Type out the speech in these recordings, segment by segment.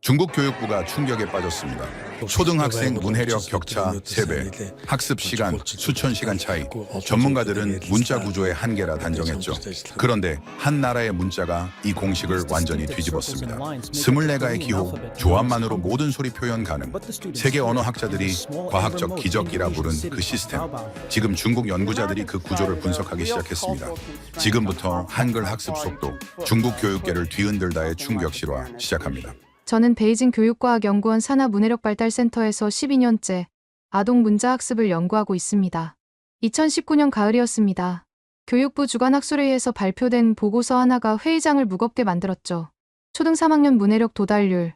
중국 교육부가 충격에 빠졌습니다. 초등학생 문해력 격차 3배, 학습 시간 수천 시간 차이, 전문가들은 문자 구조의 한계라 단정했죠. 그런데 한 나라의 문자가 이 공식을 완전히 뒤집었습니다. 24가의 기호, 조합만으로 모든 소리 표현 가능. 세계 언어학자들이 과학적 기적이라 부른 그 시스템. 지금 중국 연구자들이 그 구조를 분석하기 시작했습니다. 지금부터 한글 학습 속도, 중국 교육계를 뒤흔들다의 충격 실화 시작합니다. 저는 베이징 교육과학연구원 산하문해력발달센터에서 12년째 아동 문자 학습을 연구하고 있습니다. 2019년 가을이었습니다. 교육부 주관학술회의에서 발표된 보고서 하나가 회의장을 무겁게 만들었죠. 초등 3학년 문해력 도달률,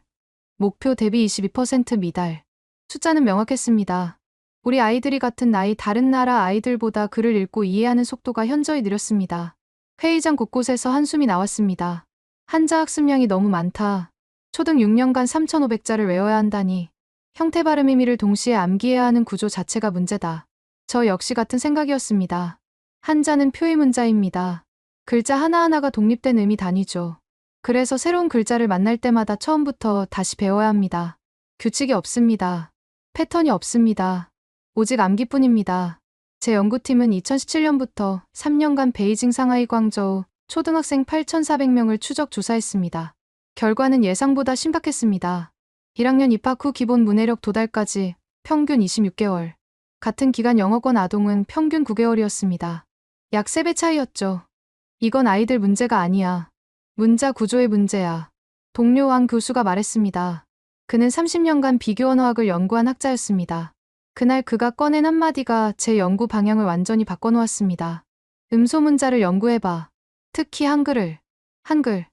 목표 대비 22% 미달. 숫자는 명확했습니다. 우리 아이들이 같은 나이 다른 나라 아이들보다 글을 읽고 이해하는 속도가 현저히 느렸습니다. 회의장 곳곳에서 한숨이 나왔습니다. 한자 학습량이 너무 많다. 초등 6년간 3,500자를 외워야 한다니. 형태 발음 의미를 동시에 암기해야 하는 구조 자체가 문제다. 저 역시 같은 생각이었습니다. 한자는 표의 문자입니다. 글자 하나하나가 독립된 의미 단위죠. 그래서 새로운 글자를 만날 때마다 처음부터 다시 배워야 합니다. 규칙이 없습니다. 패턴이 없습니다. 오직 암기뿐입니다. 제 연구팀은 2017년부터 3년간 베이징, 상하이, 광저우 초등학생 8,400명을 추적 조사했습니다. 결과는 예상보다 심각했습니다. 1학년 입학 후 기본 문해력 도달까지 평균 26개월. 같은 기간 영어권 아동은 평균 9개월이었습니다. 약 3배 차이였죠. 이건 아이들 문제가 아니야. 문자 구조의 문제야. 동료 왕 교수가 말했습니다. 그는 30년간 비교 언어학을 연구한 학자였습니다. 그날 그가 꺼낸 한마디가 제 연구 방향을 완전히 바꿔놓았습니다. 음소 문자를 연구해봐. 특히 한글을. 한글.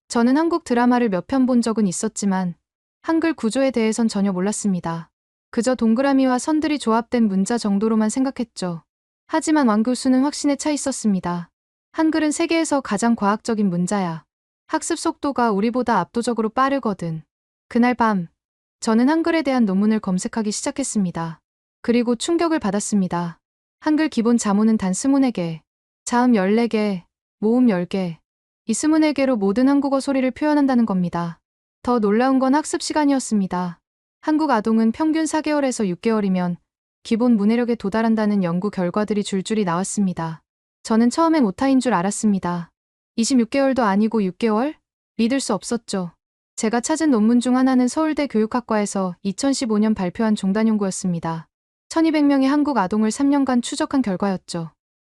저는 한국 드라마를 몇 편 본 적은 있었지만 한글 구조에 대해선 전혀 몰랐습니다. 그저 동그라미와 선들이 조합된 문자 정도로만 생각했죠. 하지만 왕 교수는 확신에 차 있었습니다. 한글은 세계에서 가장 과학적인 문자야. 학습 속도가 우리보다 압도적으로 빠르거든. 그날 밤, 저는 한글에 대한 논문을 검색하기 시작했습니다. 그리고 충격을 받았습니다. 한글 기본 자모는 단 24개, 자음 14개, 모음 10개. 이 24개로 모든 한국어 소리를 표현한다는 겁니다. 더 놀라운 건 학습 시간이었습니다. 한국 아동은 평균 4개월에서 6개월이면 기본 문해력에 도달한다는 연구 결과들이 줄줄이 나왔습니다. 저는 처음엔 오타인 줄 알았습니다. 26개월도 아니고 6개월? 믿을 수 없었죠. 제가 찾은 논문 중 하나는 서울대 교육학과에서 2015년 발표한 종단 연구였습니다. 1200명의 한국 아동을 3년간 추적한 결과였죠.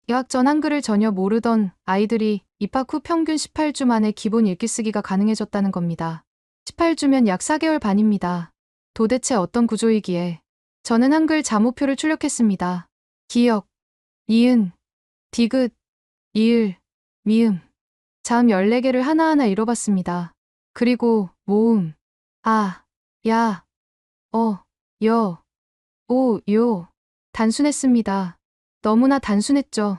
유학 전 한글을 전혀 모르던 아이들이 입학 후 평균 18주 만에 기본 읽기 쓰기가 가능해졌다는 겁니다. 18주면 약 4개월 반입니다. 도대체 어떤 구조이기에. 저는 한글 자모표를 출력했습니다. 기역, 이은, 디귿, 이을, 미음. 자음 14개를 하나하나 읽어봤습니다. 그리고 모음, 아, 야, 여, 오, 요. 단순했습니다. 너무나 단순했죠.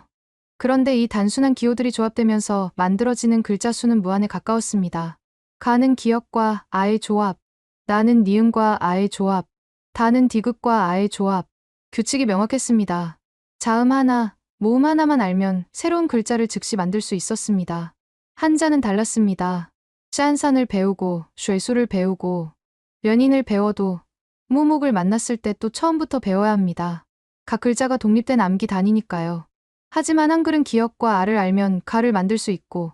그런데 이 단순한 기호들이 조합되면서 만들어지는 글자 수는 무한에 가까웠습니다. 가는 기역과 아의 조합, 나는 니은과 아의 조합, 다는 디귿과 아의 조합. 규칙이 명확했습니다. 자음 하나, 모음 하나만 알면 새로운 글자를 즉시 만들 수 있었습니다. 한자는 달랐습니다. 짠산을 배우고, 쇠수를 배우고, 연인을 배워도 무목을 만났을 때 또 처음부터 배워야 합니다. 각 글자가 독립된 암기 단위니까요. 하지만 한글은 기역과 아를 알면 가를 만들 수 있고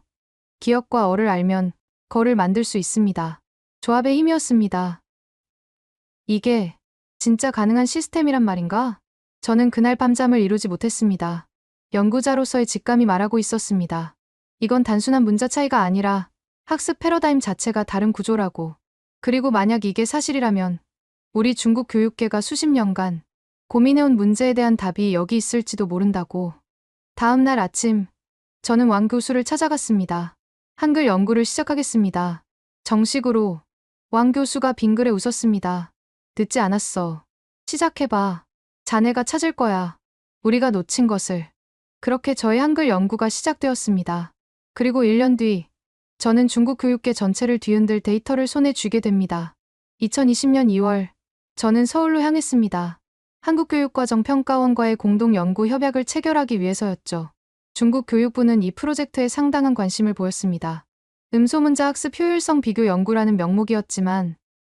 기역과 어를 알면 거를 만들 수 있습니다. 조합의 힘이었습니다. 이게 진짜 가능한 시스템이란 말인가? 저는 그날 밤잠을 이루지 못했습니다. 연구자로서의 직감이 말하고 있었습니다. 이건 단순한 문자 차이가 아니라 학습 패러다임 자체가 다른 구조라고. 그리고 만약 이게 사실이라면 우리 중국 교육계가 수십 년간 고민해온 문제에 대한 답이 여기 있을지도 모른다고. 다음 날 아침, 저는 왕 교수를 찾아갔습니다. 한글 연구를 시작하겠습니다. 정식으로. 왕 교수가 빙그레 웃었습니다. 늦지 않았어. 시작해봐. 자네가 찾을 거야. 우리가 놓친 것을. 그렇게 저의 한글 연구가 시작되었습니다. 그리고 1년 뒤, 저는 중국 교육계 전체를 뒤흔들 데이터를 손에 쥐게 됩니다. 2020년 2월, 저는 서울로 향했습니다. 한국교육과정평가원과의 공동 연구 협약을 체결하기 위해서였죠. 중국 교육부는 이 프로젝트에 상당한 관심을 보였습니다. 음소문자 학습 효율성 비교 연구라는 명목이었지만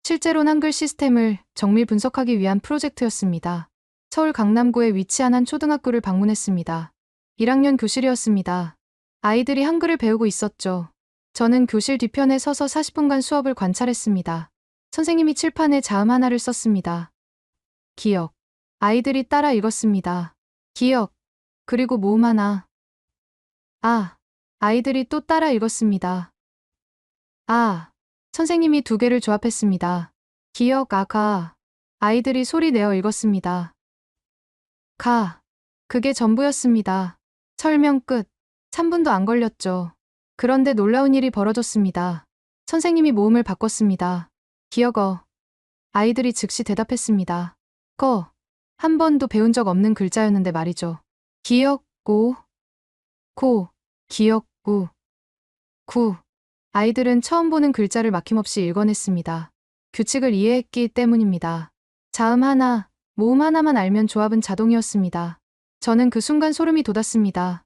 실제로는 한글 시스템을 정밀 분석하기 위한 프로젝트였습니다. 서울 강남구에 위치한 한 초등학교를 방문했습니다. 1학년 교실이었습니다. 아이들이 한글을 배우고 있었죠. 저는 교실 뒤편에 서서 40분간 수업을 관찰했습니다. 선생님이 칠판에 자음 하나를 썼습니다. 기역. 아이들이 따라 읽었습니다. 기역. 그리고 모음 하나. 아. 아이들이 또 따라 읽었습니다. 아. 선생님이 두 개를 조합했습니다. 기역, 아가. 아이들이 소리 내어 읽었습니다. 가. 그게 전부였습니다. 설명 끝. 3분도 안 걸렸죠. 그런데 놀라운 일이 벌어졌습니다. 선생님이 모음을 바꿨습니다. 기역어. 아이들이 즉시 대답했습니다. 거. 한 번도 배운 적 없는 글자였는데 말이죠. 기역, 고. 고. 기역, 구. 구. 아이들은 처음 보는 글자를 막힘없이 읽어냈습니다. 규칙을 이해했기 때문입니다. 자음 하나, 모음 하나만 알면 조합은 자동이었습니다. 저는 그 순간 소름이 돋았습니다.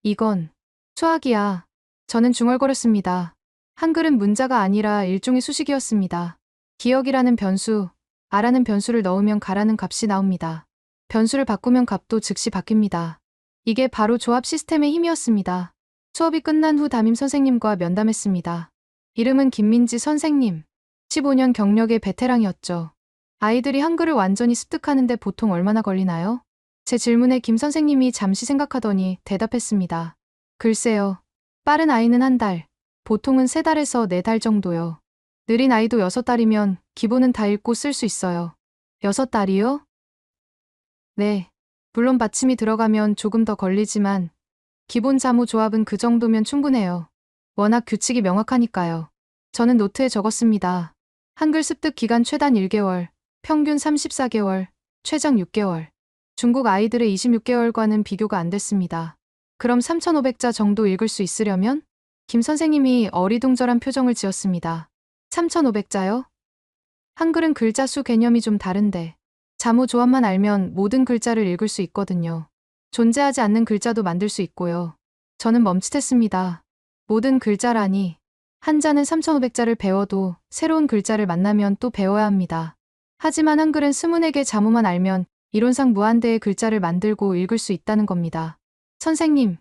이건 수학이야. 저는 중얼거렸습니다. 한글은 문자가 아니라 일종의 수식이었습니다. 기역이라는 변수, 아라는 변수를 넣으면 가라는 값이 나옵니다. 변수를 바꾸면 값도 즉시 바뀝니다. 이게 바로 조합 시스템의 힘이었습니다. 수업이 끝난 후 담임 선생님과 면담했습니다. 이름은 김민지 선생님. 15년 경력의 베테랑이었죠. 아이들이 한글을 완전히 습득하는데 보통 얼마나 걸리나요? 제 질문에 김 선생님이 잠시 생각하더니 대답했습니다. 글쎄요. 빠른 아이는 한 달, 보통은 3달에서 4달 정도요. 느린 아이도 6달이면 기본은 다 읽고 쓸 수 있어요. 6달이요? 네. 물론 받침이 들어가면 조금 더 걸리지만 기본 자모 조합은 그 정도면 충분해요. 워낙 규칙이 명확하니까요. 저는 노트에 적었습니다. 한글 습득 기간 최단 1개월, 평균 34개월, 최장 6개월. 중국 아이들의 26개월과는 비교가 안 됐습니다. 그럼 3,500자 정도 읽을 수 있으려면? 김 선생님이 어리둥절한 표정을 지었습니다. 3,500자요? 한글은 글자 수 개념이 좀 다른데 자모 조합만 알면 모든 글자를 읽을 수 있거든요. 존재하지 않는 글자도 만들 수 있고요. 저는 멈칫했습니다. 모든 글자라니. 한자는 3,500자를 배워도 새로운 글자를 만나면 또 배워야 합니다. 하지만 한글은 24개 자모만 알면 이론상 무한대의 글자를 만들고 읽을 수 있다는 겁니다. 선생님,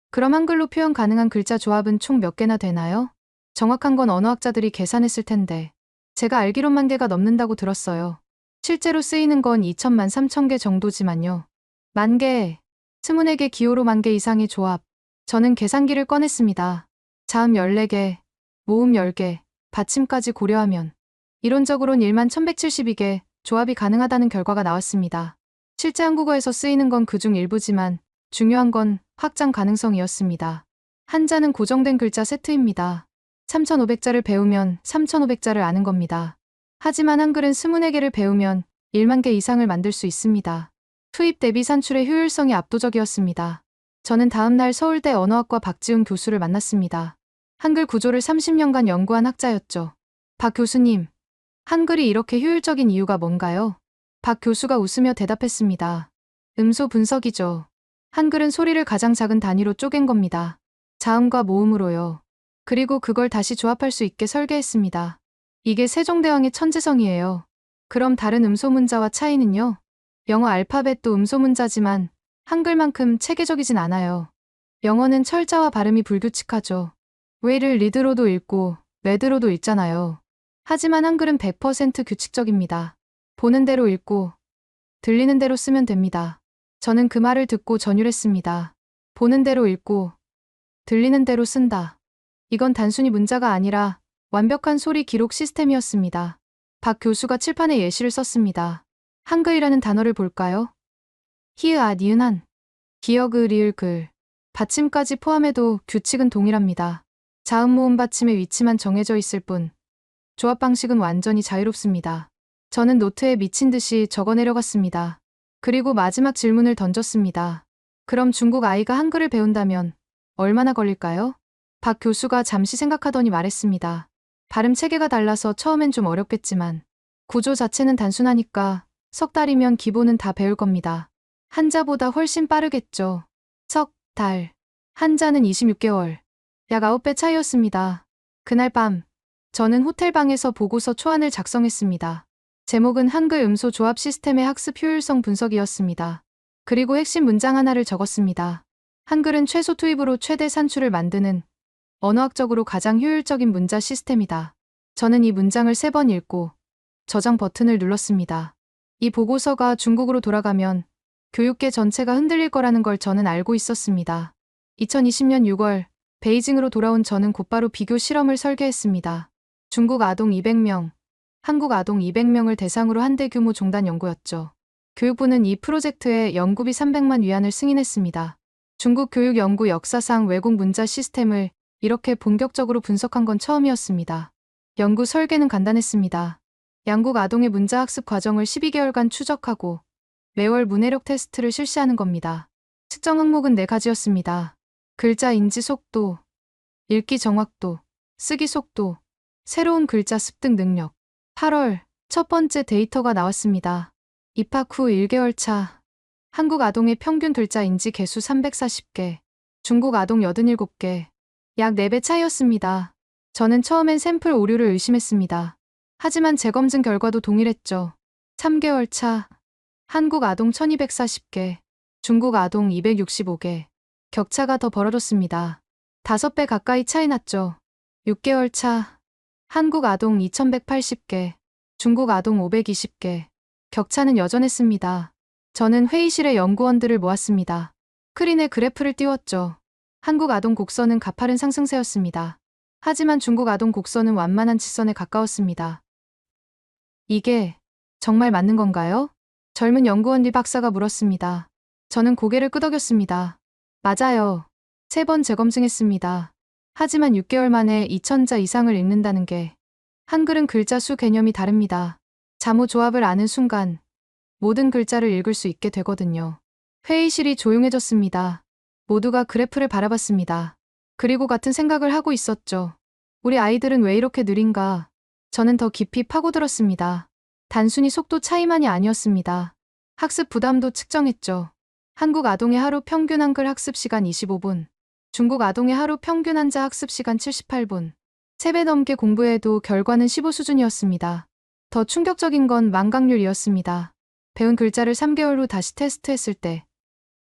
그럼 한글로 표현 가능한 글자 조합은 총 몇 개나 되나요? 정확한 건 언어학자들이 계산했을 텐데 제가 알기론 10,000개가 넘는다고 들었어요. 실제로 쓰이는 건 2천만 3천 개 정도지만요. 10,000개, 24개 기호로 10,000개 이상의 조합. 저는 계산기를 꺼냈습니다. 자음 14개, 모음 10개, 받침까지 고려하면 이론적으론 11,172개 조합이 가능하다는 결과가 나왔습니다. 실제 한국어에서 쓰이는 건 그중 일부지만 중요한 건 확장 가능성이었습니다. 한자는 고정된 글자 세트입니다. 3,500자를 배우면 3,500자를 아는 겁니다. 하지만 한글은 24개를 배우면 10,000개 이상을 만들 수 있습니다. 투입 대비 산출의 효율성이 압도적이었습니다. 저는 다음 날 서울대 언어학과 박지훈 교수를 만났습니다. 한글 구조를 30년간 연구한 학자였죠. 박 교수님, 한글이 이렇게 효율적인 이유가 뭔가요? 박 교수가 웃으며 대답했습니다. 음소 분석이죠. 한글은 소리를 가장 작은 단위로 쪼갠 겁니다. 자음과 모음으로요. 그리고 그걸 다시 조합할 수 있게 설계했습니다. 이게 세종대왕의 천재성이에요. 그럼 다른 음소 문자와 차이는요? 영어 알파벳도 음소 문자지만 한글만큼 체계적이진 않아요. 영어는 철자와 발음이 불규칙하죠. 웨이를 리드로도 읽고 레드로도 읽잖아요. 하지만 한글은 100% 규칙적입니다. 보는 대로 읽고 들리는 대로 쓰면 됩니다. 저는 그 말을 듣고 전율했습니다. 보는 대로 읽고 들리는 대로 쓴다. 이건 단순히 문자가 아니라 완벽한 소리 기록 시스템이었습니다. 박 교수가 칠판에 예시를 썼습니다. 한글이라는 단어를 볼까요? 히읗, 아, 니은, 한. 기역, 리을, 글. 받침까지 포함해도 규칙은 동일합니다. 자음, 모음 받침의 위치만 정해져 있을 뿐 조합 방식은 완전히 자유롭습니다. 저는 노트에 미친 듯이 적어 내려갔습니다. 그리고 마지막 질문을 던졌습니다. 그럼 중국 아이가 한글을 배운다면 얼마나 걸릴까요? 박 교수가 잠시 생각하더니 말했습니다. 발음 체계가 달라서 처음엔 좀 어렵겠지만 구조 자체는 단순하니까 석 달이면 기본은 다 배울 겁니다. 한자보다 훨씬 빠르겠죠. 석 달. 한자는 26개월. 약 9배 차이였습니다. 그날 밤 저는 호텔방에서 보고서 초안을 작성했습니다. 제목은 한글 음소 조합 시스템의 학습 효율성 분석이었습니다. 그리고 핵심 문장 하나를 적었습니다. 한글은 최소 투입으로 최대 산출을 만드는 언어학적으로 가장 효율적인 문자 시스템이다. 저는 이 문장을 3번 읽고 저장 버튼을 눌렀습니다. 이 보고서가 중국으로 돌아가면 교육계 전체가 흔들릴 거라는 걸 저는 알고 있었습니다. 2020년 6월 베이징으로 돌아온 저는 곧바로 비교 실험을 설계했습니다. 중국 아동 200명, 한국 아동 200명을 대상으로 한 대규모 종단 연구였죠. 교육부는 이 프로젝트에 연구비 300만 위안을 승인했습니다. 중국 교육 연구 역사상 외국 문자 시스템을 이렇게 본격적으로 분석한 건 처음이었습니다. 연구 설계는 간단했습니다. 양국 아동의 문자 학습 과정을 12개월간 추적하고 매월 문해력 테스트를 실시하는 겁니다. 측정 항목은 4가지였습니다. 글자 인지 속도, 읽기 정확도, 쓰기 속도, 새로운 글자 습득 능력. 8월 첫 번째 데이터가 나왔습니다. 입학 후 1개월 차. 한국 아동의 평균 글자 인지 개수 340개, 중국 아동 87개. 약 4배 차이였습니다. 저는 처음엔 샘플 오류를 의심했습니다. 하지만 재검증 결과도 동일했죠. 3개월 차. 한국 아동 1240개, 중국 아동 265개. 격차가 더 벌어졌습니다. 5배 가까이 차이 났죠. 6개월 차. 한국 아동 2180개, 중국 아동 520개. 격차는 여전했습니다. 저는 회의실에 연구원들을 모았습니다. 스크린에 그래프를 띄웠죠. 한국 아동 곡선은 가파른 상승세였습니다. 하지만 중국 아동 곡선은 완만한 직선에 가까웠습니다. 이게 정말 맞는 건가요? 젊은 연구원 리 박사가 물었습니다. 저는 고개를 끄덕였습니다. 맞아요. 3번 재검증했습니다. 하지만 6개월 만에 2000자 이상을 읽는다는 게 한글은 글자 수 개념이 다릅니다. 자모 조합을 아는 순간 모든 글자를 읽을 수 있게 되거든요. 회의실이 조용해졌습니다. 모두가 그래프를 바라봤습니다. 그리고 같은 생각을 하고 있었죠. 우리 아이들은 왜 이렇게 느린가? 저는 더 깊이 파고들었습니다. 단순히 속도 차이만이 아니었습니다. 학습 부담도 측정했죠. 한국 아동의 하루 평균 한글 학습 시간 25분, 중국 아동의 하루 평균 한자 학습 시간 78분. 3배 넘게 공부해도 결과는 15 수준이었습니다. 더 충격적인 건 망각률이었습니다. 배운 글자를 3개월 후 다시 테스트했을 때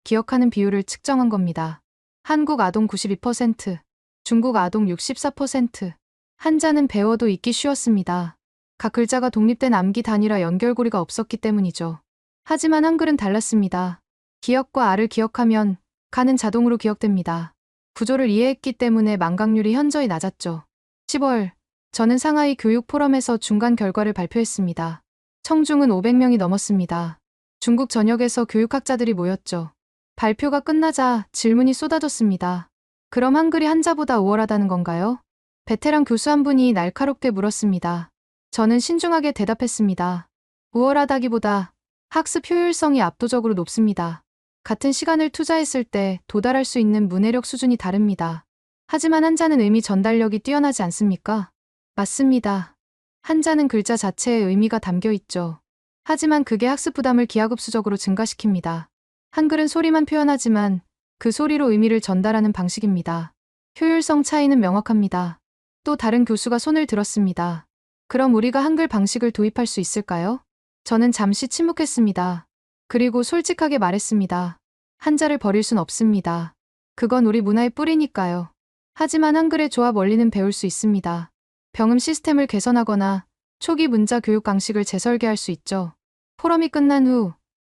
기억하는 비율을 측정한 겁니다. 한국 아동 92%, 중국 아동 64%. 한자는 배워도 읽기 쉬웠습니다. 각 글자가 독립된 암기 단위라 연결고리가 없었기 때문이죠. 하지만 한글은 달랐습니다. 기역과 알을 기억하면 가는 자동으로 기억됩니다. 구조를 이해했기 때문에 망각률이 현저히 낮았죠. 10월, 저는 상하이 교육 포럼에서 중간 결과를 발표했습니다. 청중은 500명이 넘었습니다. 중국 전역에서 교육학자들이 모였죠. 발표가 끝나자 질문이 쏟아졌습니다. 그럼 한글이 한자보다 우월하다는 건가요? 베테랑 교수 한 분이 날카롭게 물었습니다. 저는 신중하게 대답했습니다. 우월하다기보다 학습 효율성이 압도적으로 높습니다. 같은 시간을 투자했을 때 도달할 수 있는 문해력 수준이 다릅니다. 하지만 한자는 의미 전달력이 뛰어나지 않습니까? 맞습니다. 한자는 글자 자체에 의미가 담겨 있죠. 하지만 그게 학습 부담을 기하급수적으로 증가시킵니다. 한글은 소리만 표현하지만 그 소리로 의미를 전달하는 방식입니다. 효율성 차이는 명확합니다. 또 다른 교수가 손을 들었습니다. 그럼 우리가 한글 방식을 도입할 수 있을까요? 저는 잠시 침묵했습니다. 그리고 솔직하게 말했습니다. 한자를 버릴 순 없습니다. 그건 우리 문화의 뿌리니까요. 하지만 한글의 조합 원리는 배울 수 있습니다. 병음 시스템을 개선하거나 초기 문자 교육 방식을 재설계할 수 있죠. 포럼이 끝난 후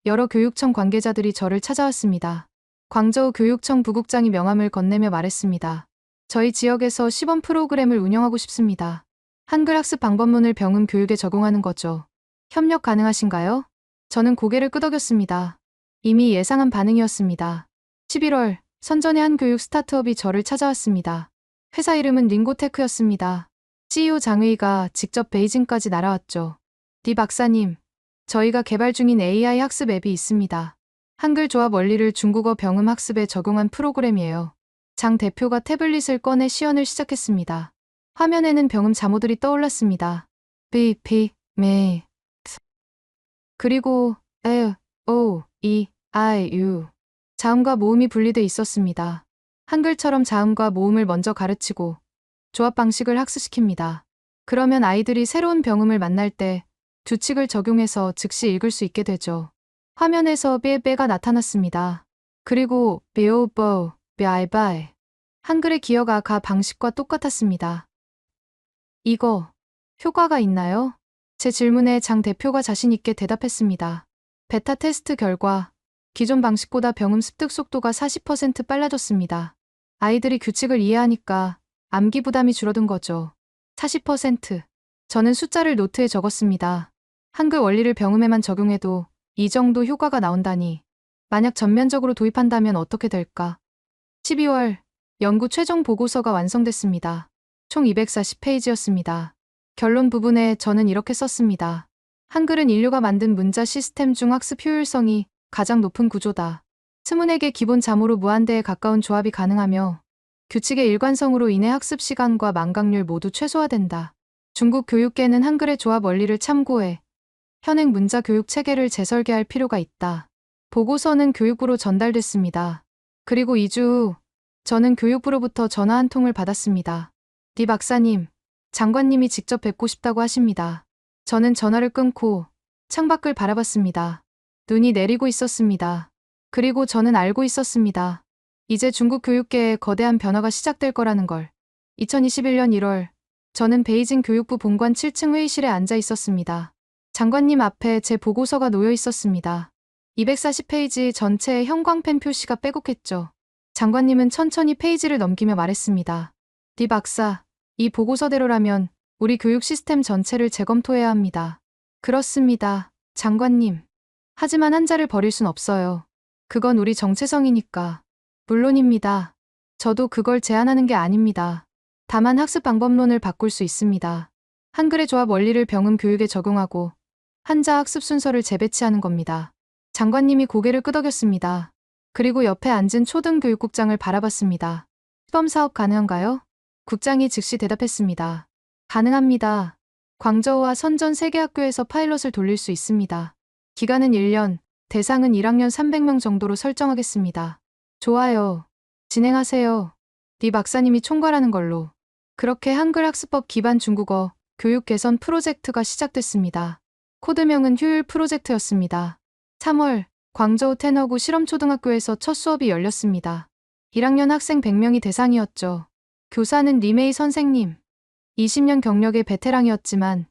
여러 교육청 관계자들이 저를 찾아왔습니다. 광저우 교육청 부국장이 명함을 건네며 말했습니다. 저희 지역에서 시범 프로그램을 운영하고 싶습니다. 한글 학습 방법론을 병음 교육에 적용하는 거죠. 협력 가능하신가요? 저는 고개를 끄덕였습니다. 이미 예상한 반응이었습니다. 11월, 선전의 한 교육 스타트업이 저를 찾아왔습니다. 회사 이름은 링고테크였습니다. CEO 장의가 직접 베이징까지 날아왔죠. 디 박사님, 저희가 개발 중인 AI 학습 앱이 있습니다. 한글 조합 원리를 중국어 병음 학습에 적용한 프로그램이에요. 장 대표가 태블릿을 꺼내 시연을 시작했습니다. 화면에는 병음 자모들이 떠올랐습니다. B, P, Me. 그리고 E, O, E, I, U. 자음과 모음이 분리돼 있었습니다. 한글처럼 자음과 모음을 먼저 가르치고 조합 방식을 학습시킵니다. 그러면 아이들이 새로운 병음을 만날 때 규칙을 적용해서 즉시 읽을 수 있게 되죠. 화면에서 삐에빼가 나타났습니다. 그리고 삐오뽀, 삐아이바이. 한글의 기어가 가 방식과 똑같았습니다. 이거 효과가 있나요? 제 질문에 장 대표가 자신 있게 대답했습니다. 베타 테스트 결과 기존 방식보다 병음 습득 속도가 40% 빨라졌습니다. 아이들이 규칙을 이해하니까 암기 부담이 줄어든 거죠. 40%. 저는 숫자를 노트에 적었습니다. 한글 원리를 병음에만 적용해도 이 정도 효과가 나온다니. 만약 전면적으로 도입한다면 어떻게 될까? 12월 연구 최종 보고서가 완성됐습니다. 총 240페이지였습니다. 결론 부분에 저는 이렇게 썼습니다. 한글은 인류가 만든 문자 시스템 중 학습 효율성이 가장 높은 구조다. 스문에게 기본 자모로 무한대에 가까운 조합이 가능하며 규칙의 일관성으로 인해 학습 시간과 망각률 모두 최소화된다. 중국 교육계는 한글의 조합 원리를 참고해 현행 문자 교육 체계를 재설계할 필요가 있다. 보고서는 교육부로 전달됐습니다. 그리고 2주 후 저는 교육부로부터 전화 한 통을 받았습니다. 리 박사님, 장관님이 직접 뵙고 싶다고 하십니다. 저는 전화를 끊고 창밖을 바라봤습니다. 눈이 내리고 있었습니다. 그리고 저는 알고 있었습니다. 이제 중국 교육계에 거대한 변화가 시작될 거라는 걸. 2021년 1월, 저는 베이징 교육부 본관 7층 회의실에 앉아 있었습니다. 장관님 앞에 제 보고서가 놓여 있었습니다. 240페이지 전체에 형광펜 표시가 빼곡했죠. 장관님은 천천히 페이지를 넘기며 말했습니다. 리 박사, 이 보고서대로라면 우리 교육 시스템 전체를 재검토해야 합니다. 그렇습니다, 장관님. 하지만 한자를 버릴 순 없어요. 그건 우리 정체성이니까. 물론입니다. 저도 그걸 제안하는 게 아닙니다. 다만 학습 방법론을 바꿀 수 있습니다. 한글의 조합 원리를 병음 교육에 적용하고 한자 학습 순서를 재배치하는 겁니다. 장관님이 고개를 끄덕였습니다. 그리고 옆에 앉은 초등교육국장을 바라봤습니다. 시범 사업 가능한가요? 국장이 즉시 대답했습니다. 가능합니다. 광저우와 선전 3개 학교에서 파일럿을 돌릴 수 있습니다. 기간은 1년, 대상은 1학년 300명 정도로 설정하겠습니다. 좋아요. 진행하세요. 리 박사님이 총괄하는 걸로. 그렇게 한글 학습법 기반 중국어 교육 개선 프로젝트가 시작됐습니다. 코드명은 효율 프로젝트였습니다. 3월, 광저우 테너구 실험초등학교에서 첫 수업이 열렸습니다. 1학년 학생 100명이 대상이었죠. 교사는 리메이 선생님. 20년 경력의 베테랑이었지만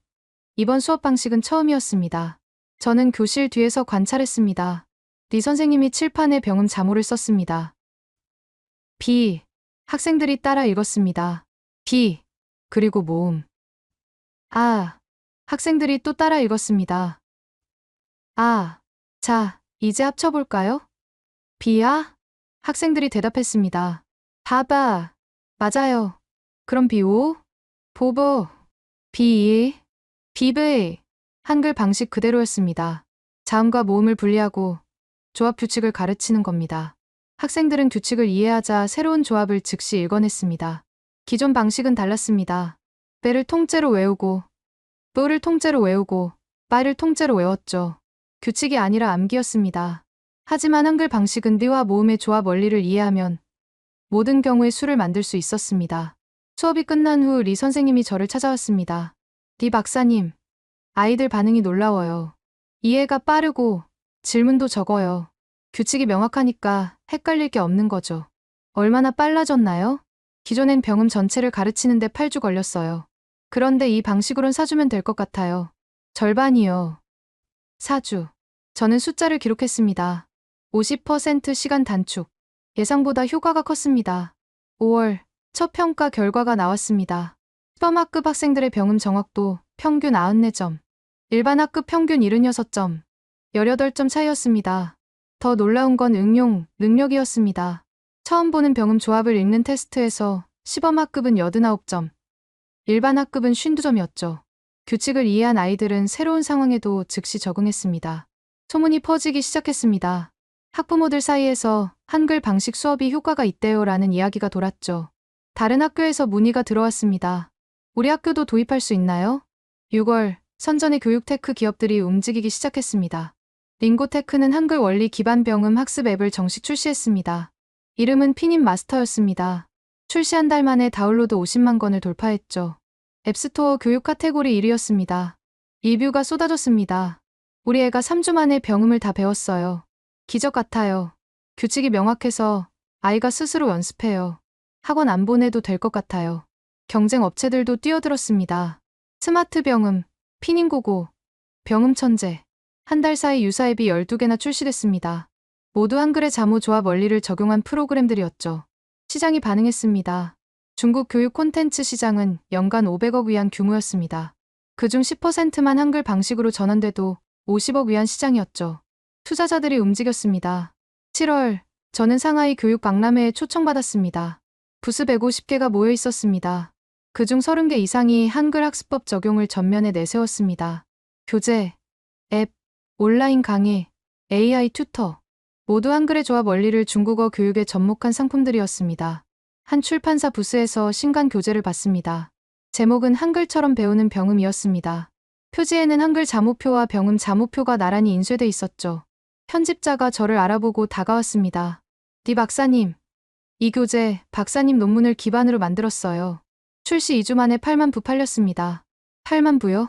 이번 수업 방식은 처음이었습니다. 저는 교실 뒤에서 관찰했습니다. 리 선생님이 칠판에 병음 자모를 썼습니다. 비. 학생들이 따라 읽었습니다. 비. 그리고 모음. 아. 학생들이 또 따라 읽었습니다. 아. 자, 이제 합쳐볼까요? 비야? 학생들이 대답했습니다. 바바. 맞아요. 그럼 비오? 보보. 비이. 비브이. 한글 방식 그대로였습니다. 자음과 모음을 분리하고 조합 규칙을 가르치는 겁니다. 학생들은 규칙을 이해하자 새로운 조합을 즉시 읽어냈습니다. 기존 방식은 달랐습니다. 빼를 통째로 외우고, 뿌를 통째로 외우고, 빠를 통째로 외웠죠. 규칙이 아니라 암기였습니다. 하지만 한글 방식은 띠와 모음의 조합 원리를 이해하면 모든 경우의 수를 만들 수 있었습니다. 수업이 끝난 후 리 선생님이 저를 찾아왔습니다. 리 박사님, 아이들 반응이 놀라워요. 이해가 빠르고 질문도 적어요. 규칙이 명확하니까 헷갈릴 게 없는 거죠. 얼마나 빨라졌나요? 기존엔 병음 전체를 가르치는데 8주 걸렸어요. 그런데 이 방식으론 4주면 될 것 같아요. 절반이요. 4주. 저는 숫자를 기록했습니다. 50% 시간 단축. 예상보다 효과가 컸습니다. 5월, 첫 평가 결과가 나왔습니다. 시범학급 학생들의 병음 정확도 평균 94점. 일반 학급 평균 76점. 18점 차이였습니다. 더 놀라운 건 응용, 능력이었습니다. 처음 보는 병음 조합을 읽는 테스트에서 시범학급은 89점. 일반 학급은 52점이었죠. 규칙을 이해한 아이들은 새로운 상황에도 즉시 적응했습니다. 소문이 퍼지기 시작했습니다. 학부모들 사이에서 한글 방식 수업이 효과가 있대요라는 이야기가 돌았죠. 다른 학교에서 문의가 들어왔습니다. 우리 학교도 도입할 수 있나요? 6월, 선전의 교육 테크 기업들이 움직이기 시작했습니다. 링고테크는 한글 원리 기반 병음 학습 앱을 정식 출시했습니다. 이름은 피님 마스터였습니다. 출시 한 달 만에 다운로드 50만 건을 돌파했죠. 앱스토어 교육 카테고리 1위였습니다. 리뷰가 쏟아졌습니다. 우리 애가 3주 만에 병음을 다 배웠어요. 기적 같아요. 규칙이 명확해서 아이가 스스로 연습해요. 학원 안 보내도 될 것 같아요. 경쟁 업체들도 뛰어들었습니다. 스마트 병음, 피닝고고, 병음 천재. 한 달 사이 유사 앱이 12개나 출시됐습니다. 모두 한글의 자모 조합 원리를 적용한 프로그램들이었죠. 시장이 반응했습니다. 중국 교육 콘텐츠 시장은 연간 500억 위안 규모였습니다. 그중 10%만 한글 방식으로 전환돼도 50억 위안 시장이었죠. 투자자들이 움직였습니다. 7월, 저는 상하이 교육 박람회에 초청받았습니다. 부스 150개가 모여 있었습니다. 그중 30개 이상이 한글 학습법 적용을 전면에 내세웠습니다. 교재, 앱, 온라인 강의, AI 튜터, 모두 한글의 조합 원리를 중국어 교육에 접목한 상품들이었습니다. 한 출판사 부스에서 신간 교재를 봤습니다. 제목은 한글처럼 배우는 병음이었습니다. 표지에는 한글 자모표와 병음 자모표가 나란히 인쇄돼 있었죠. 편집자가 저를 알아보고 다가왔습니다. 디 박사님, 이 교재 박사님 논문을 기반으로 만들었어요. 출시 2주 만에 8만 부 팔렸습니다. 8만 부요?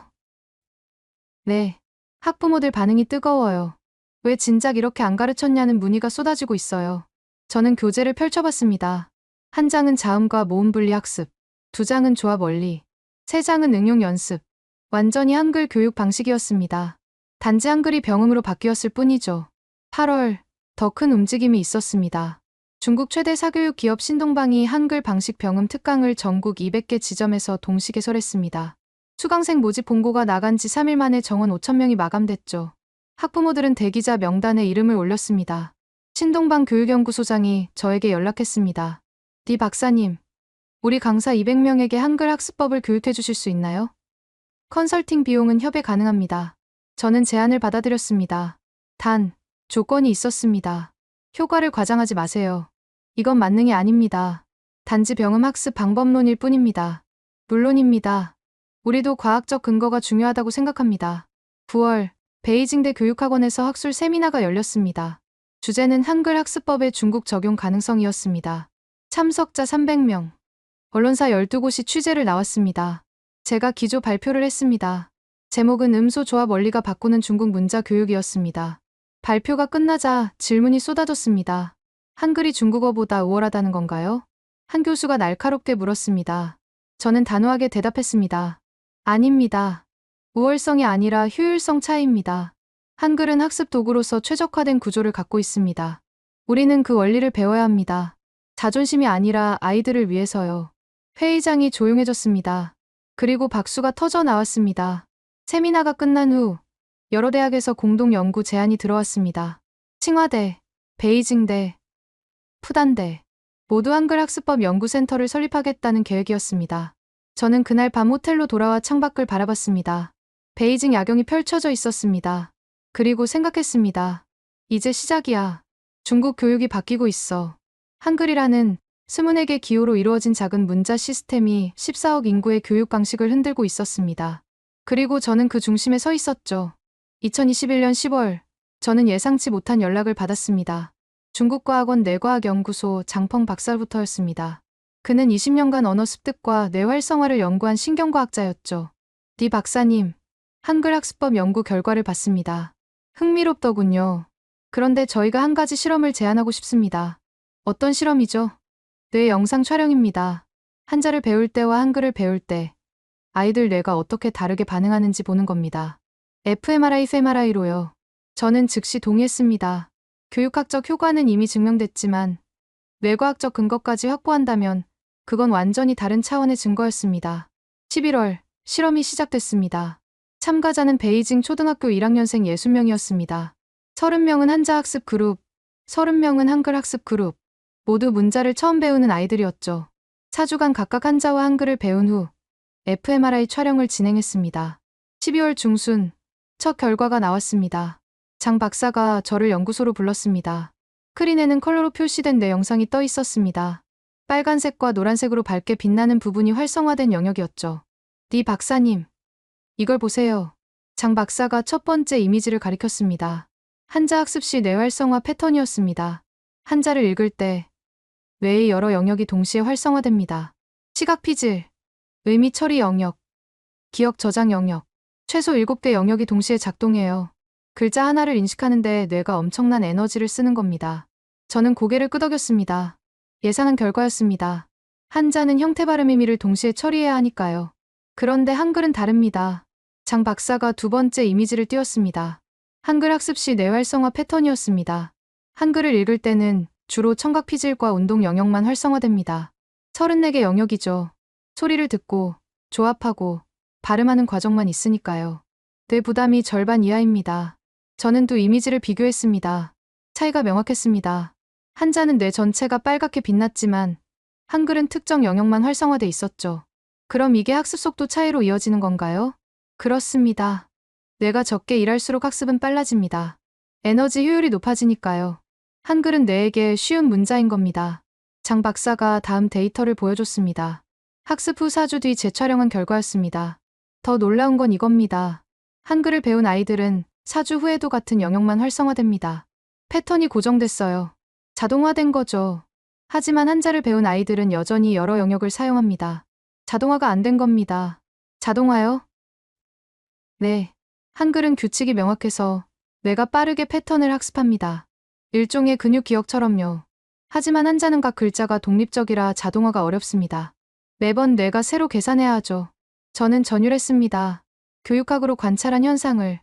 네. 학부모들 반응이 뜨거워요. 왜 진작 이렇게 안 가르쳤냐는 문의가 쏟아지고 있어요. 저는 교재를 펼쳐봤습니다. 한 장은 자음과 모음 분리 학습, 2장은 조합 원리, 3장은 응용 연습. 완전히 한글 교육 방식이었습니다. 단지 한글이 병음으로 바뀌었을 뿐이죠. 8월, 더 큰 움직임이 있었습니다. 중국 최대 사교육 기업 신동방이 한글 방식 병음 특강을 전국 200개 지점에서 동시 개설했습니다. 수강생 모집 공고가 나간 지 3일 만에 정원 5,000명이 마감됐죠. 학부모들은 대기자 명단에 이름을 올렸습니다. 신동방 교육연구소장이 저에게 연락했습니다. 디 박사님, 우리 강사 200명에게 한글 학습법을 교육해 주실 수 있나요? 컨설팅 비용은 협의 가능합니다. 저는 제안을 받아들였습니다. 단, 조건이 있었습니다. 효과를 과장하지 마세요. 이건 만능이 아닙니다. 단지 병음 학습 방법론일 뿐입니다. 물론입니다. 우리도 과학적 근거가 중요하다고 생각합니다. 9월, 베이징대 교육학원에서 학술 세미나가 열렸습니다. 주제는 한글 학습법의 중국 적용 가능성이었습니다. 참석자 300명. 언론사 12곳이 취재를 나왔습니다. 제가 기조 발표를 했습니다. 제목은 음소 조합 원리가 바꾸는 중국 문자 교육이었습니다. 발표가 끝나자 질문이 쏟아졌습니다. 한글이 중국어보다 우월하다는 건가요? 한 교수가 날카롭게 물었습니다. 저는 단호하게 대답했습니다. 아닙니다. 우월성이 아니라 효율성 차이입니다. 한글은 학습 도구로서 최적화된 구조를 갖고 있습니다. 우리는 그 원리를 배워야 합니다. 자존심이 아니라 아이들을 위해서요. 회의장이 조용해졌습니다. 그리고 박수가 터져 나왔습니다. 세미나가 끝난 후 여러 대학에서 공동 연구 제안이 들어왔습니다. 칭화대, 베이징대, 푸단대 모두 한글 학습법 연구센터를 설립하겠다는 계획이었습니다. 저는 그날 밤 호텔로 돌아와 창밖을 바라봤습니다. 베이징 야경이 펼쳐져 있었습니다. 그리고 생각했습니다. 이제 시작이야. 중국 교육이 바뀌고 있어. 한글이라는 24개 기호로 이루어진 작은 문자 시스템이 14억 인구의 교육 방식을 흔들고 있었습니다. 그리고 저는 그 중심에 서 있었죠. 2021년 10월, 저는 예상치 못한 연락을 받았습니다. 중국과학원 뇌과학연구소 장펑 박사로부터였습니다. 그는 20년간 언어 습득과 뇌 활성화를 연구한 신경과학자였죠. 디 박사님, 한글 학습법 연구 결과를 봤습니다. 흥미롭더군요. 그런데 저희가 한 가지 실험을 제안하고 싶습니다. 어떤 실험이죠? 뇌 영상 촬영입니다. 한자를 배울 때와 한글을 배울 때 아이들 뇌가 어떻게 다르게 반응하는지 보는 겁니다. fMRI로요. 저는 즉시 동의했습니다. 교육학적 효과는 이미 증명됐지만 뇌과학적 근거까지 확보한다면 그건 완전히 다른 차원의 증거였습니다. 11월, 실험이 시작됐습니다. 참가자는 베이징 초등학교 1학년생 60명이었습니다. 30명은 한자 학습 그룹, 30명은 한글 학습 그룹. 모두 문자를 처음 배우는 아이들이었죠. 4주간 각각 한자와 한글을 배운 후 fMRI 촬영을 진행했습니다. 12월 중순, 첫 결과가 나왔습니다. 장 박사가 저를 연구소로 불렀습니다. 스크린에는 컬러로 표시된 뇌 영상이 떠 있었습니다. 빨간색과 노란색으로 밝게 빛나는 부분이 활성화된 영역이었죠. 디 박사님, 이걸 보세요. 장 박사가 첫 번째 이미지를 가리켰습니다. 한자 학습 시 뇌 활성화 패턴이었습니다. 한자를 읽을 때 뇌의 여러 영역이 동시에 활성화됩니다. 시각 피질, 의미 처리 영역, 기억 저장 영역. 최소 7개 영역이 동시에 작동해요. 글자 하나를 인식하는데 뇌가 엄청난 에너지를 쓰는 겁니다. 저는 고개를 끄덕였습니다. 예상한 결과였습니다. 한자는 형태 발음 의미를 동시에 처리해야 하니까요. 그런데 한글은 다릅니다. 장 박사가 두 번째 이미지를 띄웠습니다. 한글 학습 시 뇌활성화 패턴이었습니다. 한글을 읽을 때는 주로 청각 피질과 운동 영역만 활성화됩니다. 34개 영역이죠. 소리를 듣고 조합하고 발음하는 과정만 있으니까요. 뇌 부담이 절반 이하입니다. 저는 두 이미지를 비교했습니다. 차이가 명확했습니다. 한자는 뇌 전체가 빨갛게 빛났지만 한글은 특정 영역만 활성화돼 있었죠. 그럼 이게 학습 속도 차이로 이어지는 건가요? 그렇습니다. 뇌가 적게 일할수록 학습은 빨라집니다. 에너지 효율이 높아지니까요. 한글은 뇌에게 쉬운 문자인 겁니다. 장 박사가 다음 데이터를 보여줬습니다. 학습 후 4주 뒤 재촬영한 결과였습니다. 더 놀라운 건 이겁니다. 한글을 배운 아이들은 4주 후에도 같은 영역만 활성화됩니다. 패턴이 고정됐어요. 자동화된 거죠. 하지만 한자를 배운 아이들은 여전히 여러 영역을 사용합니다. 자동화가 안 된 겁니다. 자동화요? 네. 한글은 규칙이 명확해서 뇌가 빠르게 패턴을 학습합니다. 일종의 근육 기억처럼요. 하지만 한자는 각 글자가 독립적이라 자동화가 어렵습니다. 매번 뇌가 새로 계산해야 하죠. 저는 전율했습니다. 교육학으로 관찰한 현상을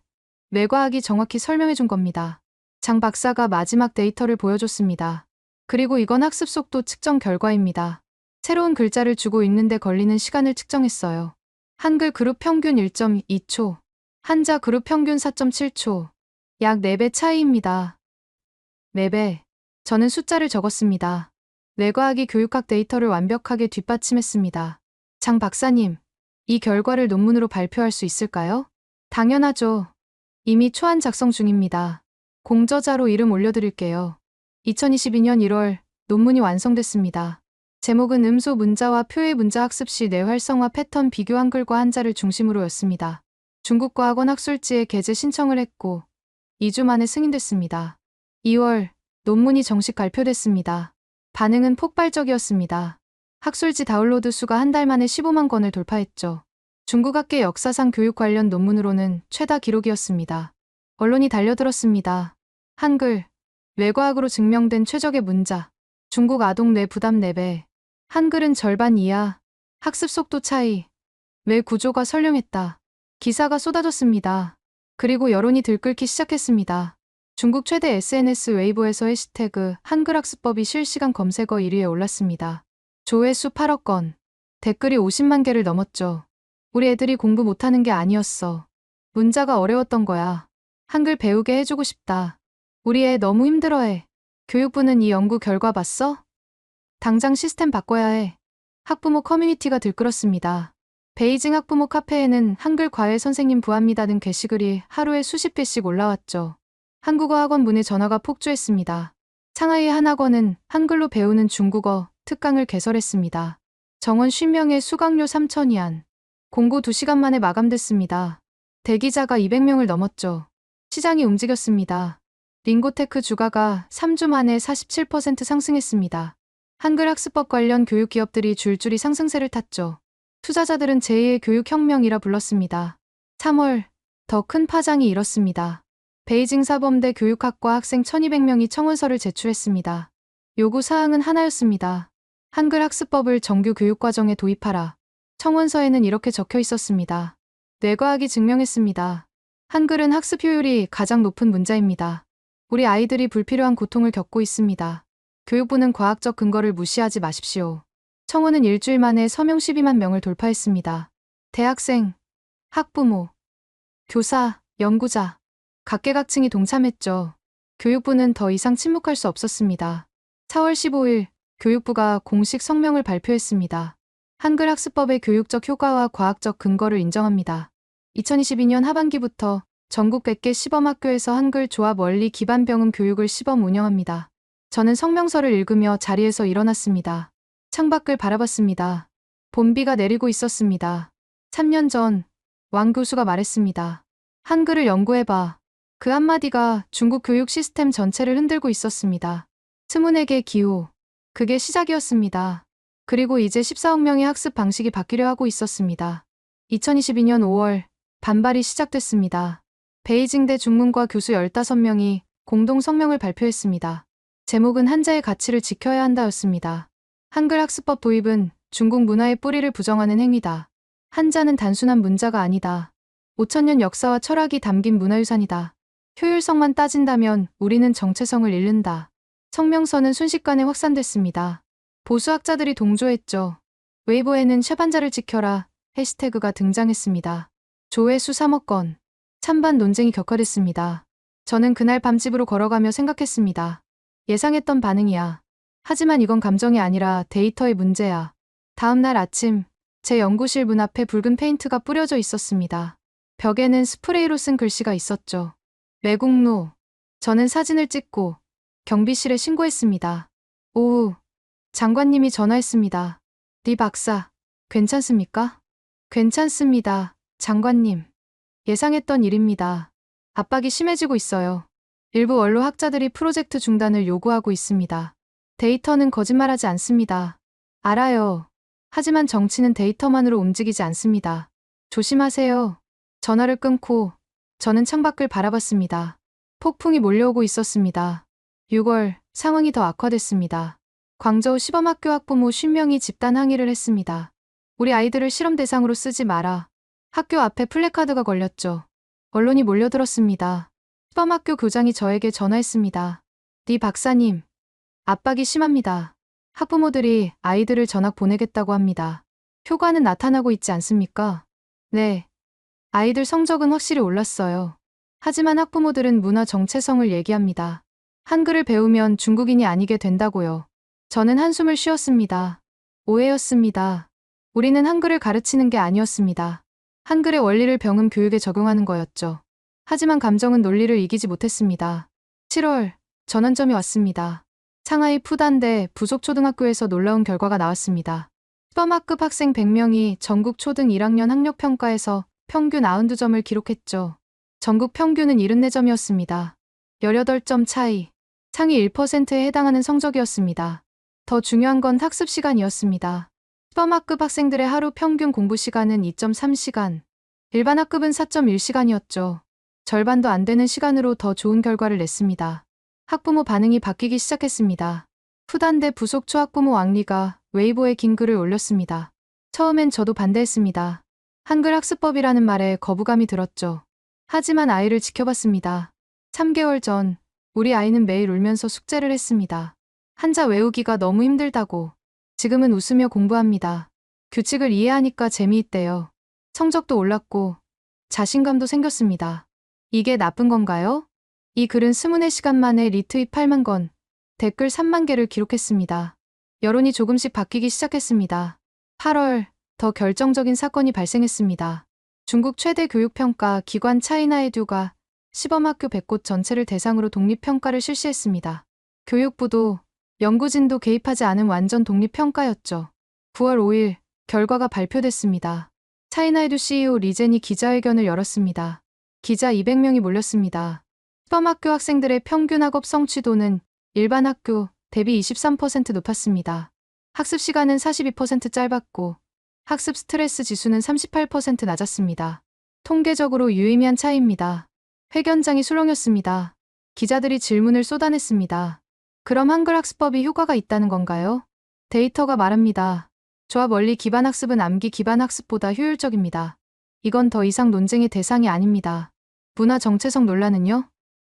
뇌과학이 정확히 설명해 준 겁니다. 장 박사가 마지막 데이터를 보여줬습니다. 그리고 이건 학습 속도 측정 결과입니다. 새로운 글자를 주고 읽는데 걸리는 시간을 측정했어요. 한글 그룹 평균 1.2초, 한자 그룹 평균 4.7초, 약 4배 차이입니다. 4배. 저는 숫자를 적었습니다. 뇌과학이 교육학 데이터를 완벽하게 뒷받침했습니다. 장 박사님, 이 결과를 논문으로 발표할 수 있을까요? 당연하죠. 이미 초안 작성 중입니다. 공저자로 이름 올려드릴게요. 2022년 1월 논문이 완성됐습니다. 제목은 음소 문자와 표의 문자 학습 시 뇌활성화 패턴 비교 한글과 한자를 중심으로였습니다. 중국과학원 학술지에 게재 신청을 했고 2주 만에 승인됐습니다. 2월 논문이 정식 발표됐습니다. 반응은 폭발적이었습니다. 학술지 다운로드 수가 한 달 만에 15만 건을 돌파했죠. 중국 학계 역사상 교육 관련 논문으로는 최다 기록이었습니다. 언론이 달려들었습니다. 한글, 뇌과학으로 증명된 최적의 문자, 중국 아동 뇌 부담 4배, 한글은 절반 이하, 학습 속도 차이, 뇌 구조가 선명했다. 기사가 쏟아졌습니다. 그리고 여론이 들끓기 시작했습니다. 중국 최대 SNS 웨이보에서 해시태그 한글학습법이 실시간 검색어 1위에 올랐습니다. 조회수 8억 건, 댓글이 50만 개를 넘었죠. 우리 애들이 공부 못하는 게 아니었어. 문자가 어려웠던 거야. 한글 배우게 해주고 싶다. 우리 애 너무 힘들어해. 교육부는 이 연구 결과 봤어? 당장 시스템 바꿔야 해. 학부모 커뮤니티가 들끓었습니다. 베이징 학부모 카페에는 한글 과외 선생님 구합니다는 게시글이 하루에 수십 개씩 올라왔죠. 한국어 학원 문의 전화가 폭주했습니다. 상하이의 한 학원은 한글로 배우는 중국어 특강을 개설했습니다. 정원 50명에 수강료 3,000위안. 공고 2시간 만에 마감됐습니다. 대기자가 200명을 넘었죠. 시장이 움직였습니다. 링고테크 주가가 3주 만에 47% 상승했습니다. 한글 학습법 관련 교육 기업들이 줄줄이 상승세를 탔죠. 투자자들은 제2의 교육혁명이라 불렀습니다. 3월, 더 큰 파장이 일었습니다. 베이징 사범대 교육학과 학생 1200명이 청원서를 제출했습니다. 요구 사항은 하나였습니다. 한글 학습법을 정규 교육과정에 도입하라. 청원서에는 이렇게 적혀 있었습니다. 뇌과학이 증명했습니다. 한글은 학습 효율이 가장 높은 문자입니다. 우리 아이들이 불필요한 고통을 겪고 있습니다. 교육부는 과학적 근거를 무시하지 마십시오. 청원은 일주일 만에 서명 12만 명을 돌파했습니다. 대학생, 학부모, 교사, 연구자, 각계각층이 동참했죠. 교육부는 더 이상 침묵할 수 없었습니다. 4월 15일 교육부가 공식 성명을 발표했습니다. 한글 학습법의 교육적 효과와 과학적 근거를 인정합니다. 2022년 하반기부터 전국 100개 시범학교에서 한글 조합 원리 기반 병음 교육을 시범 운영합니다. 저는 성명서를 읽으며 자리에서 일어났습니다. 창밖을 바라봤습니다. 봄비가 내리고 있었습니다. 3년 전 왕 교수가 말했습니다. 한글을 연구해봐. 그 한마디가 중국 교육 시스템 전체를 흔들고 있었습니다. 스문에게 기호. 그게 시작이었습니다. 그리고 이제 14억 명의 학습 방식이 바뀌려 하고 있었습니다. 2022년 5월 반발이 시작됐습니다. 베이징대 중문과 교수 15명이 공동 성명을 발표했습니다. 제목은 한자의 가치를 지켜야 한다였습니다. 한글 학습법 도입은 중국 문화의 뿌리를 부정하는 행위다. 한자는 단순한 문자가 아니다. 5천년 역사와 철학이 담긴 문화유산이다. 효율성만 따진다면 우리는 정체성을 잃는다. 성명서는 순식간에 확산됐습니다. 보수학자들이 동조했죠. 웨이보에는 샵한자를 지켜라 해시태그가 등장했습니다. 조회수 3억 건. 찬반 논쟁이 격화됐습니다. 저는 그날 밤 집으로 걸어가며 생각했습니다. 예상했던 반응이야. 하지만 이건 감정이 아니라 데이터의 문제야. 다음 날 아침, 제 연구실 문 앞에 붉은 페인트가 뿌려져 있었습니다. 벽에는 스프레이로 쓴 글씨가 있었죠. 매국노. 저는 사진을 찍고 경비실에 신고했습니다. 오후, 장관님이 전화했습니다. 리 박사, 괜찮습니까? 괜찮습니다, 장관님. 예상했던 일입니다. 압박이 심해지고 있어요. 일부 원로 학자들이 프로젝트 중단을 요구하고 있습니다. 데이터는 거짓말하지 않습니다. 알아요. 하지만 정치는 데이터만으로 움직이지 않습니다. 조심하세요. 전화를 끊고 저는 창밖을 바라봤습니다. 폭풍이 몰려오고 있었습니다. 6월, 상황이 더 악화됐습니다. 광저우 시범학교 학부모 50명이 집단 항의를 했습니다. 우리 아이들을 실험 대상으로 쓰지 마라. 학교 앞에 플래카드가 걸렸죠. 언론이 몰려들었습니다. 시범학교 교장이 저에게 전화했습니다. 리 박사님, 압박이 심합니다. 학부모들이 아이들을 전학 보내겠다고 합니다. 효과는 나타나고 있지 않습니까? 네. 아이들 성적은 확실히 올랐어요. 하지만 학부모들은 문화 정체성을 얘기합니다. 한글을 배우면 중국인이 아니게 된다고요. 저는 한숨을 쉬었습니다. 오해였습니다. 우리는 한글을 가르치는 게 아니었습니다. 한글의 원리를 병음 교육에 적용하는 거였죠. 하지만 감정은 논리를 이기지 못했습니다. 7월, 전환점이 왔습니다. 상하이 푸단대 부속초등학교에서 놀라운 결과가 나왔습니다. 시범학급 학생 100명이 전국 초등 1학년 학력평가에서 평균 92점을 기록했죠. 전국 평균은 74점이었습니다. 18점 차이. 상위 1%에 해당하는 성적이었습니다. 더 중요한 건 학습 시간이었습니다. 시범학급 학생들의 하루 평균 공부 시간은 2.3시간. 일반 학급은 4.1시간이었죠. 절반도 안 되는 시간으로 더 좋은 결과를 냈습니다. 학부모 반응이 바뀌기 시작했습니다. 푸단대 부속 초학부모 왕리가 웨이보에 긴 글을 올렸습니다. 처음엔 저도 반대했습니다. 한글 학습법이라는 말에 거부감이 들었죠. 하지만 아이를 지켜봤습니다. 3개월 전, 우리 아이는 매일 울면서 숙제를 했습니다. 한자 외우기가 너무 힘들다고. 지금은 웃으며 공부합니다. 규칙을 이해하니까 재미있대요. 성적도 올랐고, 자신감도 생겼습니다. 이게 나쁜 건가요? 이 글은 24시간 만에 리트윗 8만 건, 댓글 3만 개를 기록했습니다. 여론이 조금씩 바뀌기 시작했습니다. 8월, 더 결정적인 사건이 발생했습니다. 중국 최대 교육평가 기관 차이나에듀가 시범학교 100곳 전체를 대상으로 독립평가를 실시했습니다. 교육부도 연구진도 개입하지 않은 완전 독립평가였죠. 9월 5일, 결과가 발표됐습니다. 차이나에듀 CEO 리젠이 기자회견을 열었습니다. 기자 200명이 몰렸습니다. 시범학교 학생들의 평균 학업 성취도는 일반 학교 대비 23% 높았습니다. 학습 시간은 42% 짧았고 학습 스트레스 지수는 38% 낮았습니다. 통계적으로 유의미한 차이입니다. 회견장이 술렁였습니다. 기자들이 질문을 쏟아냈습니다. 그럼 한글 학습법이 효과가 있다는 건가요? 데이터가 말합니다. 조합 원리 기반 학습은 암기 기반 학습보다 효율적입니다. 이건 더 이상 논쟁의 대상이 아닙니다. 문화 정체성 논란은요?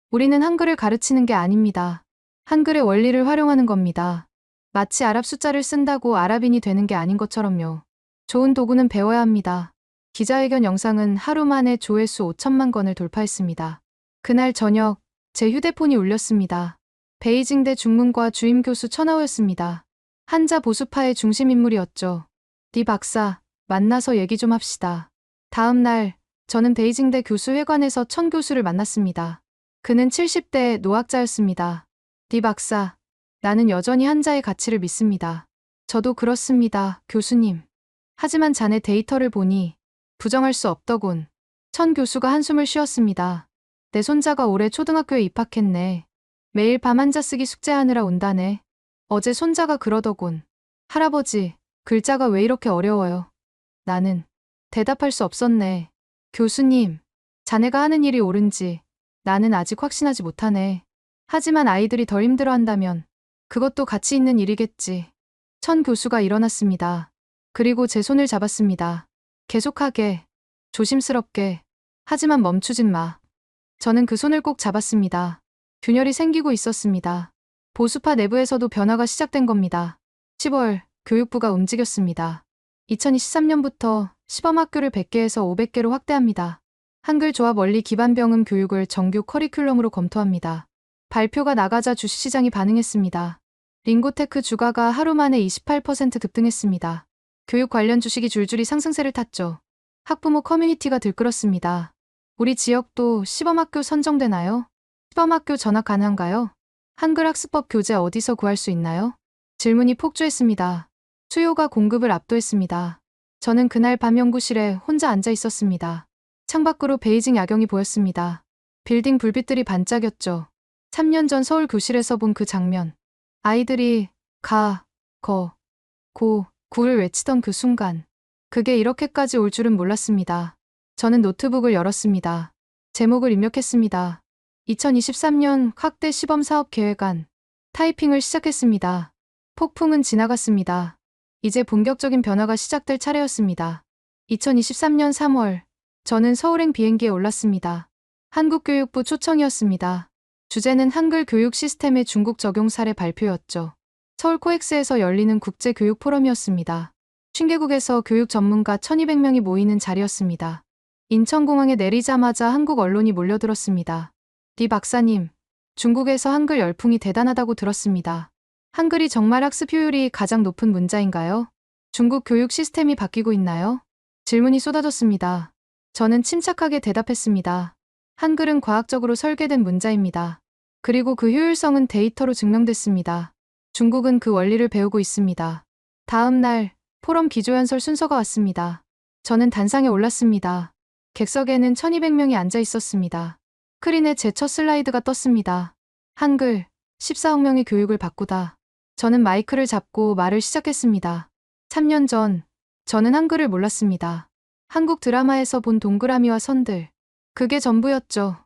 우리는 한글을 가르치는 게 아닙니다. 한글의 원리를 활용하는 겁니다. 마치 아랍 숫자를 쓴다고 아랍인이 되는 게 아닌 것처럼요. 좋은 도구는 배워야 합니다. 기자회견 영상은 하루 만에 조회수 5천만 건을 돌파했습니다. 그날 저녁, 제 휴대폰이 울렸습니다. 베이징대 중문과 주임 교수 천하우였습니다. 한자 보수파의 중심 인물이었죠. 리 박사, 만나서 얘기 좀 합시다. 다음 날, 저는 베이징대 교수회관에서 천 교수를 만났습니다. 그는 70대 노학자였습니다. 리 박사, 나는 여전히 한자의 가치를 믿습니다. 저도 그렇습니다, 교수님. 하지만 자네 데이터를 보니 부정할 수 없더군. 천 교수가 한숨을 쉬었습니다. 내 손자가 올해 초등학교에 입학했네. 매일 밤 한자 쓰기 숙제하느라 온다네. 어제 손자가 그러더군. 할아버지, 글자가 왜 이렇게 어려워요? 나는 대답할 수 없었네. 교수님, 자네가 하는 일이 옳은지 나는 아직 확신하지 못하네. 하지만 아이들이 덜 힘들어한다면 그것도 가치 있는 일이겠지. 천 교수가 일어났습니다. 그리고 제 손을 잡았습니다. 계속하게, 조심스럽게, 하지만 멈추진 마. 저는 그 손을 꼭 잡았습니다. 균열이 생기고 있었습니다. 보수파 내부에서도 변화가 시작된 겁니다. 10월, 교육부가 움직였습니다. 2023년부터 시범학교를 100개에서 500개로 확대합니다. 한글 조합 원리 기반 병음 교육을 정규 커리큘럼으로 검토합니다. 발표가 나가자 주식시장이 반응했습니다. 링고테크 주가가 하루 만에 28% 급등했습니다. 교육 관련 주식이 줄줄이 상승세를 탔죠. 학부모 커뮤니티가 들끓었습니다. 우리 지역도 시범학교 선정되나요? 시범학교 전학 가능한가요? 한글 학습법 교재 어디서 구할 수 있나요? 질문이 폭주했습니다. 수요가 공급을 압도했습니다. 저는 그날 밤 연구실에 혼자 앉아 있었습니다. 창밖으로 베이징 야경이 보였습니다. 빌딩 불빛들이 반짝였죠. 3년 전 서울 교실에서 본 그 장면. 아이들이 가, 거, 고, 구를 외치던 그 순간. 그게 이렇게까지 올 줄은 몰랐습니다. 저는 노트북을 열었습니다. 제목을 입력했습니다. 2023년 확대 시범 사업 계획안. 타이핑을 시작했습니다. 폭풍은 지나갔습니다. 이제 본격적인 변화가 시작될 차례였습니다. 2023년 3월, 저는 서울행 비행기에 올랐습니다. 한국교육부 초청이었습니다. 주제는 한글 교육 시스템의 중국 적용 사례 발표였죠. 서울 코엑스에서 열리는 국제교육 포럼이었습니다. 신개국에서 교육 전문가 1200명이 모이는 자리였습니다. 인천공항에 내리자마자 한국 언론이 몰려들었습니다. 디 박사님, 중국에서 한글 열풍이 대단하다고 들었습니다. 한글이 정말 학습 효율이 가장 높은 문자인가요? 중국 교육 시스템이 바뀌고 있나요? 질문이 쏟아졌습니다. 저는 침착하게 대답했습니다. 한글은 과학적으로 설계된 문자입니다. 그리고 그 효율성은 데이터로 증명됐습니다. 중국은 그 원리를 배우고 있습니다. 다음 날, 포럼 기조연설 순서가 왔습니다. 저는 단상에 올랐습니다. 객석에는 1200명이 앉아 있었습니다. 스크린에 제 첫 슬라이드가 떴습니다. 한글, 14억 명의 교육을 바꾸다. 저는 마이크를 잡고 말을 시작했습니다. 3년 전, 저는 한글을 몰랐습니다. 한국 드라마에서 본 동그라미와 선들. 그게 전부였죠.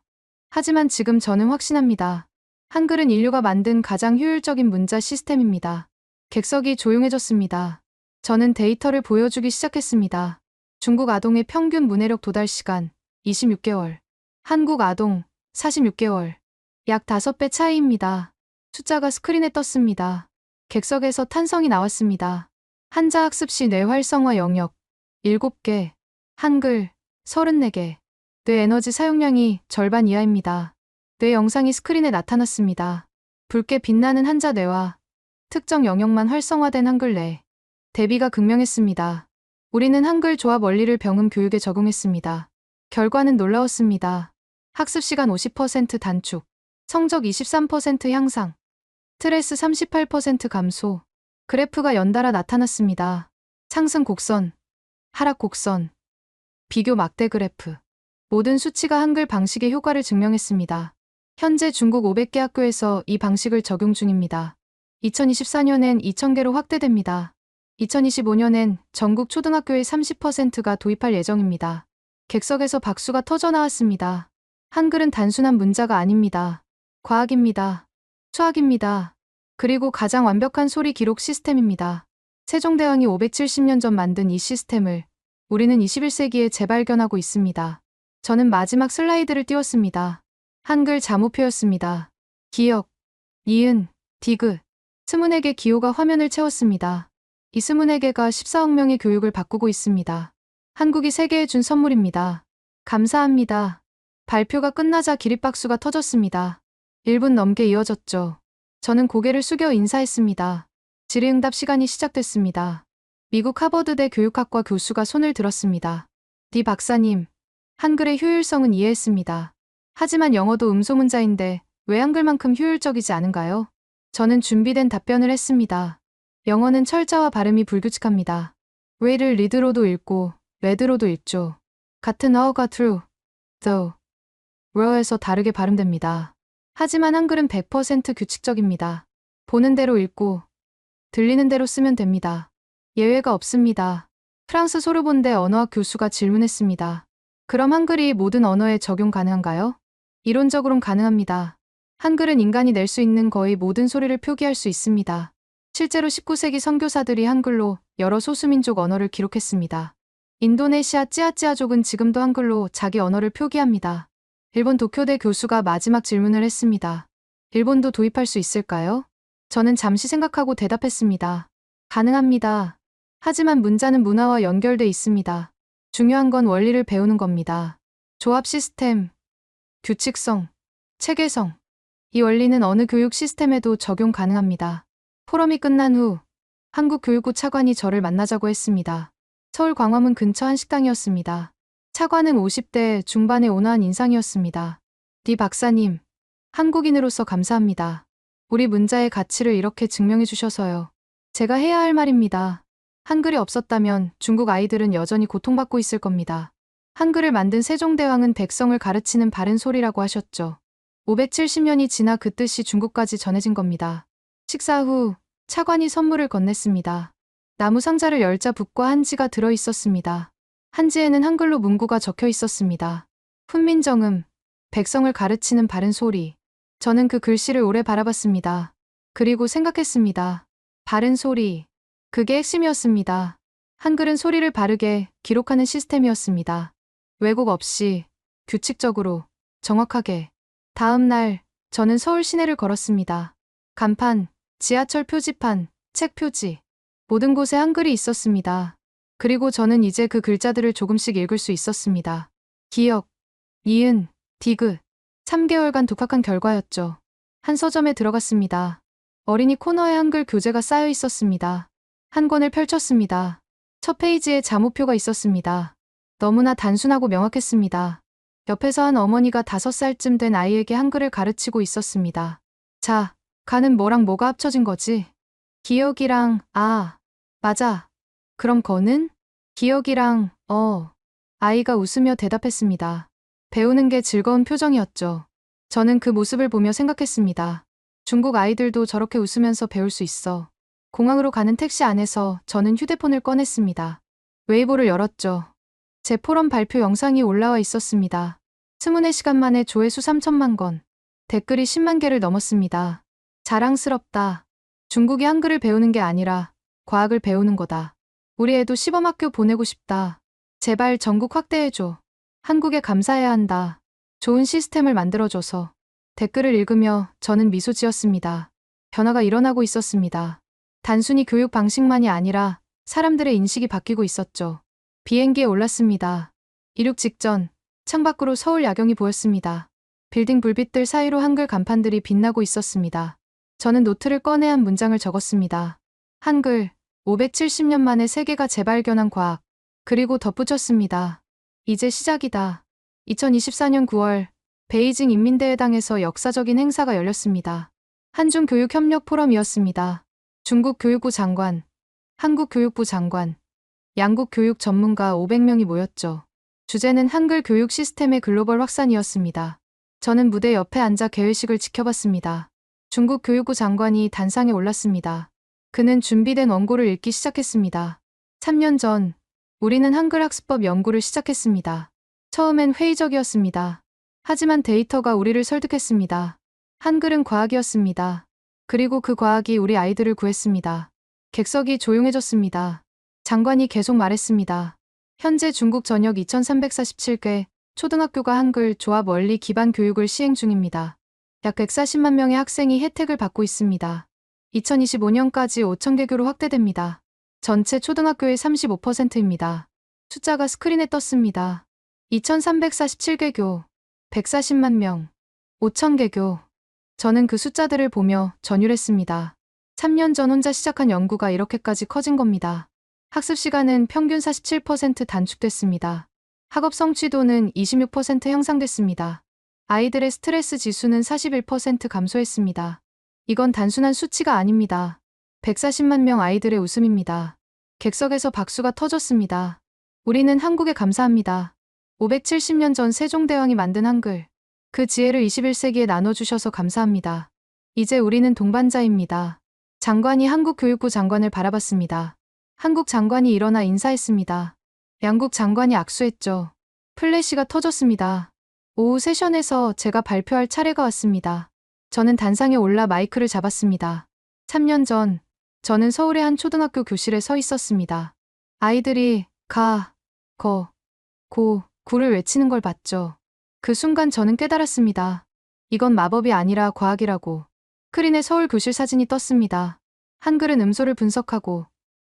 하지만 지금 저는 확신합니다. 한글은 인류가 만든 가장 효율적인 문자 시스템입니다. 객석이 조용해졌습니다. 저는 데이터를 보여주기 시작했습니다. 중국 아동의 평균 문해력 도달 시간 26개월. 한국 아동 46개월. 약 5배 차이입니다. 숫자가 스크린에 떴습니다. 객석에서 탄성이 나왔습니다. 한자 학습 시 뇌 활성화 영역 7개. 한글 34개. 뇌 에너지 사용량이 절반 이하입니다. 뇌 영상이 스크린에 나타났습니다. 붉게 빛나는 한자 뇌와 특정 영역만 활성화된 한글 뇌. 대비가 극명했습니다. 우리는 한글 조합 원리를 병음 교육에 적용했습니다. 결과는 놀라웠습니다. 학습 시간 50% 단축, 성적 23% 향상, 스트레스 38% 감소, 그래프가 연달아 나타났습니다. 상승 곡선, 하락 곡선, 비교 막대 그래프. 모든 수치가 한글 방식의 효과를 증명했습니다. 현재 중국 500개 학교에서 이 방식을 적용 중입니다. 2024년엔 2000개로 확대됩니다. 2025년엔 전국 초등학교의 30%가 도입할 예정입니다. 객석에서 박수가 터져 나왔습니다. 한글은 단순한 문자가 아닙니다. 과학입니다. 수학입니다. 그리고 가장 완벽한 소리 기록 시스템입니다. 세종대왕이 570년 전 만든 이 시스템을 우리는 21세기에 재발견하고 있습니다. 저는 마지막 슬라이드를 띄웠습니다. 한글 자모표였습니다. 기역, 니은, 디귿, 20개 기호가 화면을 채웠습니다. 이 20개가 14억 명의 교육을 바꾸고 있습니다. 한국이 세계에 준 선물입니다. 감사합니다. 발표가 끝나자 기립박수가 터졌습니다. 1분 넘게 이어졌죠. 저는 고개를 숙여 인사했습니다. 질의응답 시간이 시작됐습니다. 미국 하버드대 교육학과 교수가 손을 들었습니다. 디 박사님, 한글의 효율성은 이해했습니다. 하지만 영어도 음소문자인데 왜 한글만큼 효율적이지 않은가요? 저는 준비된 답변을 했습니다. 영어는 철자와 발음이 불규칙합니다. 왜를 리드로도 읽고 레드로도 읽죠. 같은 어가 true, though, ro에서 다르게 발음됩니다. 하지만 한글은 100% 규칙적입니다. 보는 대로 읽고 들리는 대로 쓰면 됩니다. 예외가 없습니다. 프랑스 소르본대 언어학 교수가 질문했습니다. 그럼 한글이 모든 언어에 적용 가능한가요? 이론적으론 가능합니다. 한글은 인간이 낼 수 있는 거의 모든 소리를 표기할 수 있습니다. 실제로 19세기 선교사들이 한글로 여러 소수민족 언어를 기록했습니다. 인도네시아 찌아찌아족은 지금도 한글로 자기 언어를 표기합니다. 일본 도쿄대 교수가 마지막 질문을 했습니다. 일본도 도입할 수 있을까요? 저는 잠시 생각하고 대답했습니다. 가능합니다. 하지만 문자는 문화와 연결돼 있습니다. 중요한 건 원리를 배우는 겁니다. 조합 시스템, 규칙성, 체계성. 이 원리는 어느 교육 시스템에도 적용 가능합니다. 포럼이 끝난 후 한국교육부 차관이 저를 만나자고 했습니다. 서울 광화문 근처 한 식당이었습니다. 차관은 50대 중반의 온화한 인상이었습니다. 리 박사님, 한국인으로서 감사합니다. 우리 문자의 가치를 이렇게 증명해 주셔서요. 제가 해야 할 말입니다. 한글이 없었다면 중국 아이들은 여전히 고통받고 있을 겁니다. 한글을 만든 세종대왕은 백성을 가르치는 바른 소리라고 하셨죠. 570년이 지나 그 뜻이 중국까지 전해진 겁니다. 식사 후 차관이 선물을 건넸습니다. 나무 상자를 열자 붓과 한지가 들어 있었습니다. 한지에는 한글로 문구가 적혀 있었습니다. 훈민정음, 백성을 가르치는 바른 소리. 저는 그 글씨를 오래 바라봤습니다. 그리고 생각했습니다. 바른 소리. 그게 핵심이었습니다. 한글은 소리를 바르게 기록하는 시스템이었습니다. 왜곡 없이, 규칙적으로, 정확하게. 다음 날, 저는 서울 시내를 걸었습니다. 간판, 지하철 표지판, 책 표지. 모든 곳에 한글이 있었습니다. 그리고 저는 이제 그 글자들을 조금씩 읽을 수 있었습니다. 기역, 이은, 디귿. 3개월간 독학한 결과였죠. 한 서점에 들어갔습니다. 어린이 코너에 한글 교재가 쌓여 있었습니다. 한 권을 펼쳤습니다. 첫 페이지에 자모표가 있었습니다. 너무나 단순하고 명확했습니다. 옆에서 한 어머니가 5살쯤 된 아이에게 한글을 가르치고 있었습니다. 자, 가는 뭐랑 뭐가 합쳐진 거지? 기억이랑, 맞아. 그럼 거는? 기억이랑, 아이가 웃으며 대답했습니다. 배우는 게 즐거운 표정이었죠. 저는 그 모습을 보며 생각했습니다. 중국 아이들도 저렇게 웃으면서 배울 수 있어. 공항으로 가는 택시 안에서 저는 휴대폰을 꺼냈습니다. 웨이보를 열었죠. 제 포럼 발표 영상이 올라와 있었습니다. 24시간 만에 조회수 3천만 건. 댓글이 10만 개를 넘었습니다. 자랑스럽다. 중국이 한글을 배우는 게 아니라 과학을 배우는 거다. 우리 애도 시범학교 보내고 싶다. 제발 전국 확대해줘. 한국에 감사해야 한다. 좋은 시스템을 만들어줘서. 댓글을 읽으며 저는 미소 지었습니다. 변화가 일어나고 있었습니다. 단순히 교육 방식만이 아니라 사람들의 인식이 바뀌고 있었죠. 비행기에 올랐습니다. 이륙 직전 창밖으로 서울 야경이 보였습니다. 빌딩 불빛들 사이로 한글 간판들이 빛나고 있었습니다. 저는 노트를 꺼내 한 문장을 적었습니다. 한글, 570년 만에 세계가 재발견한 과학. 그리고 덧붙였습니다. 이제 시작이다. 2024년 9월 베이징 인민대회당에서 역사적인 행사가 열렸습니다. 한중 교육 협력 포럼이었습니다. 중국 교육부 장관, 한국 교육부 장관, 양국 교육 전문가 500명이 모였죠. 주제는 한글 교육 시스템의 글로벌 확산이었습니다. 저는 무대 옆에 앉아 개회식을 지켜봤습니다. 중국 교육부 장관이 단상에 올랐습니다. 그는 준비된 원고를 읽기 시작했습니다. 3년 전, 우리는 한글 학습법 연구를 시작했습니다. 처음엔 회의적이었습니다. 하지만 데이터가 우리를 설득했습니다. 한글은 과학이었습니다. 그리고 그 과학이 우리 아이들을 구했습니다. 객석이 조용해졌습니다. 장관이 계속 말했습니다. 현재 중국 전역 2347개 초등학교가 한글 조합 원리 기반 교육을 시행 중입니다. 약 140만 명의 학생이 혜택을 받고 있습니다. 2025년까지 5,000개교로 확대됩니다. 전체 초등학교의 35%입니다. 숫자가 스크린에 떴습니다. 2347개교, 140만 명, 5,000개교. 저는 그 숫자들을 보며 전율했습니다. 3년 전 혼자 시작한 연구가 이렇게까지 커진 겁니다. 학습 시간은 평균 47% 단축됐습니다. 학업 성취도는 26% 향상됐습니다. 아이들의 스트레스 지수는 41% 감소했습니다. 이건 단순한 수치가 아닙니다. 140만 명 아이들의 웃음입니다. 객석에서 박수가 터졌습니다. 우리는 한국에 감사합니다. 570년 전 세종대왕이 만든 한글. 그 지혜를 21세기에 나눠주셔서 감사합니다. 이제 우리는 동반자입니다. 장관이 한국교육부 장관을 바라봤습니다. 한국 장관이 일어나 인사했습니다. 양국 장관이 악수했죠. 플래시가 터졌습니다. 오후 세션에서 제가 발표할 차례가 왔습니다. 저는 단상에 올라 마이크를 잡았습니다. 3년 전, 저는 서울의 한 초등학교 교실에 서 있었습니다. 아이들이 가, 거, 고, 구를 외치는 걸 봤죠. 그 순간 저는 깨달았습니다. 이건 마법이 아니라 과학이라고. 스크린에 서울 교실 사진이 떴습니다. 한글은 음소를 분석하고,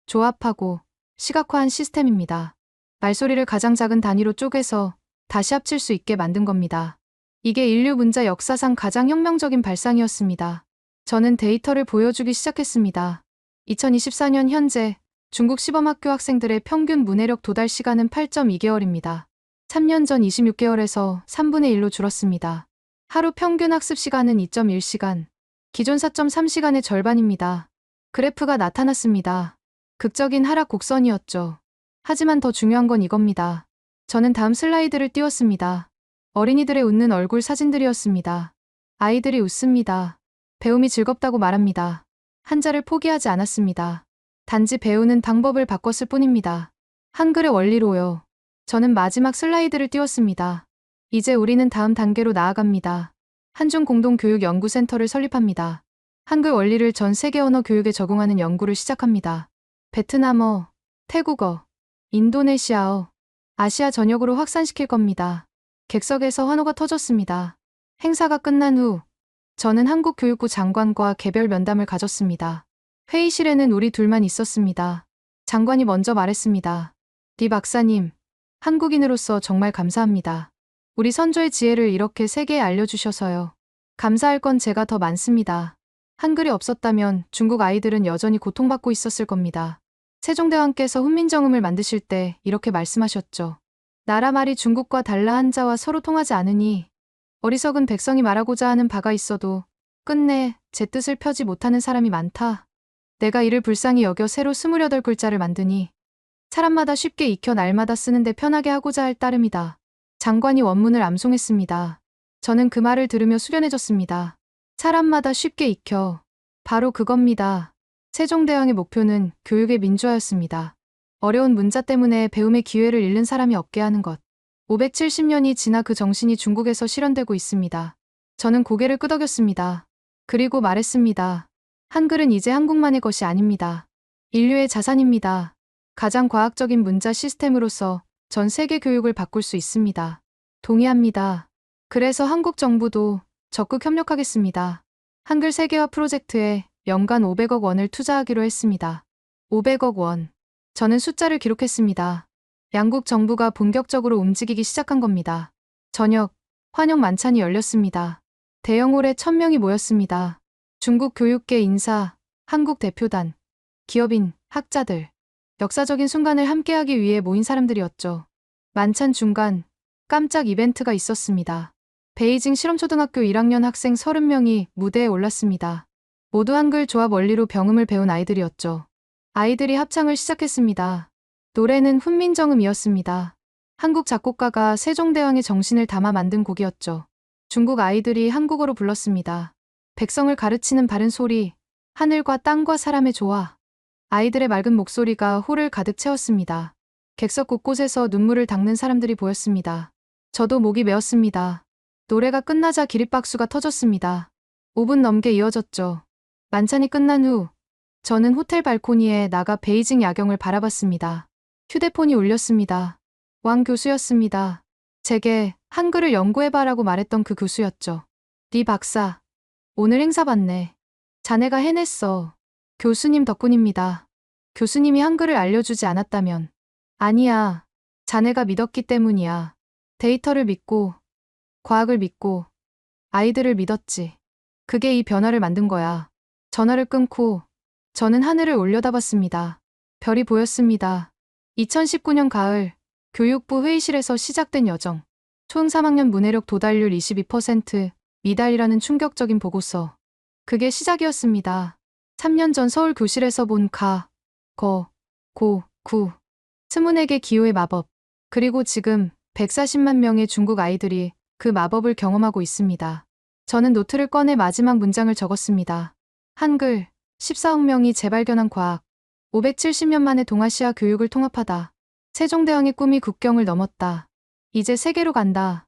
조합하고, 시각화한 시스템입니다. 말소리를 가장 작은 단위로 쪼개서 다시 합칠 수 있게 만든 겁니다. 이게 인류 문자 역사상 가장 혁명적인 발상이었습니다. 저는 데이터를 보여주기 시작했습니다. 2024년 현재 중국 시범학교 학생들의 평균 문해력 도달 시간은 8.2개월입니다. 3년 전 26개월에서 3분의 1로 줄었습니다. 하루 평균 학습 시간은 2.1시간, 기존 4.3시간의 절반입니다. 그래프가 나타났습니다. 극적인 하락 곡선이었죠. 하지만 더 중요한 건 이겁니다. 저는 다음 슬라이드를 띄웠습니다. 어린이들의 웃는 얼굴 사진들이었습니다. 아이들이 웃습니다. 배움이 즐겁다고 말합니다. 한자를 포기하지 않았습니다. 단지 배우는 방법을 바꿨을 뿐입니다. 한글의 원리로요. 저는 마지막 슬라이드를 띄웠습니다. 이제 우리는 다음 단계로 나아갑니다. 한중 공동교육연구센터를 설립합니다. 한글 원리를 전 세계 언어 교육에 적용하는 연구를 시작합니다. 베트남어, 태국어, 인도네시아어, 아시아 전역으로 확산시킬 겁니다. 객석에서 환호가 터졌습니다. 행사가 끝난 후 저는 한국교육부 장관과 개별 면담을 가졌습니다. 회의실에는 우리 둘만 있었습니다. 장관이 먼저 말했습니다. 리 박사님, 한국인으로서 정말 감사합니다. 우리 선조의 지혜를 이렇게 세계에 알려주셔서요. 감사할 건 제가 더 많습니다. 한글이 없었다면 중국 아이들은 여전히 고통받고 있었을 겁니다. 세종대왕께서 훈민정음을 만드실 때 이렇게 말씀하셨죠. 나라 말이 중국과 달라 한자와 서로 통하지 않으니 어리석은 백성이 말하고자 하는 바가 있어도 끝내 제 뜻을 펴지 못하는 사람이 많다. 내가 이를 불쌍히 여겨 새로 28글자를 만드니 사람마다 쉽게 익혀 날마다 쓰는데 편하게 하고자 할 따름이다. 장관이 원문을 암송했습니다. 저는 그 말을 들으며 수련해졌습니다. 사람마다 쉽게 익혀. 바로 그겁니다. 세종대왕의 목표는 교육의 민주화였습니다. 어려운 문자 때문에 배움의 기회를 잃는 사람이 없게 하는 것. 570년이 지나 그 정신이 중국에서 실현되고 있습니다. 저는 고개를 끄덕였습니다. 그리고 말했습니다. 한글은 이제 한국만의 것이 아닙니다. 인류의 자산입니다. 가장 과학적인 문자 시스템으로서 전 세계 교육을 바꿀 수 있습니다. 동의합니다. 그래서 한국 정부도 적극 협력하겠습니다. 한글 세계화 프로젝트에 연간 500억 원을 투자하기로 했습니다. 500억 원. 저는 숫자를 기록했습니다. 양국 정부가 본격적으로 움직이기 시작한 겁니다. 저녁, 환영 만찬이 열렸습니다. 대형홀에 1000명이 모였습니다. 중국 교육계 인사, 한국 대표단, 기업인, 학자들. 역사적인 순간을 함께하기 위해 모인 사람들이었죠. 만찬 중간, 깜짝 이벤트가 있었습니다. 베이징 실험초등학교 1학년 학생 30명이 무대에 올랐습니다. 모두 한글 조합 원리로 병음을 배운 아이들이었죠. 아이들이 합창을 시작했습니다. 노래는 훈민정음이었습니다. 한국 작곡가가 세종대왕의 정신을 담아 만든 곡이었죠. 중국 아이들이 한국어로 불렀습니다. 백성을 가르치는 바른 소리, 하늘과 땅과 사람의 조화. 아이들의 맑은 목소리가 홀을 가득 채웠습니다. 객석 곳곳에서 눈물을 닦는 사람들이 보였습니다. 저도 목이 메었습니다. 노래가 끝나자 기립박수가 터졌습니다. 5분 넘게 이어졌죠. 만찬이 끝난 후 저는 호텔 발코니에 나가 베이징 야경을 바라봤습니다. 휴대폰이 울렸습니다. 왕 교수였습니다. 제게 한글을 연구해봐라고 말했던 그 교수였죠. 리 박사, 오늘 행사 봤네. 자네가 해냈어. 교수님 덕분입니다. 교수님이 한글을 알려주지 않았다면. 아니야. 자네가 믿었기 때문이야. 데이터를 믿고, 과학을 믿고, 아이들을 믿었지. 그게 이 변화를 만든 거야. 전화를 끊고 저는 하늘을 올려다봤습니다. 별이 보였습니다. 2019년 가을 교육부 회의실에서 시작된 여정. 총 3학년 문해력 도달률 22%, 미달이라는 충격적인 보고서. 그게 시작이었습니다. 3년 전 서울 교실에서 본 가, 거, 고, 구. 스문에게 기호의 마법. 그리고 지금 140만 명의 중국 아이들이 그 마법을 경험하고 있습니다. 저는 노트를 꺼내 마지막 문장을 적었습니다. 한글, 14억 명이 재발견한 과학. 570년 만에 동아시아 교육을 통합하다. 세종대왕의 꿈이 국경을 넘었다. 이제 세계로 간다.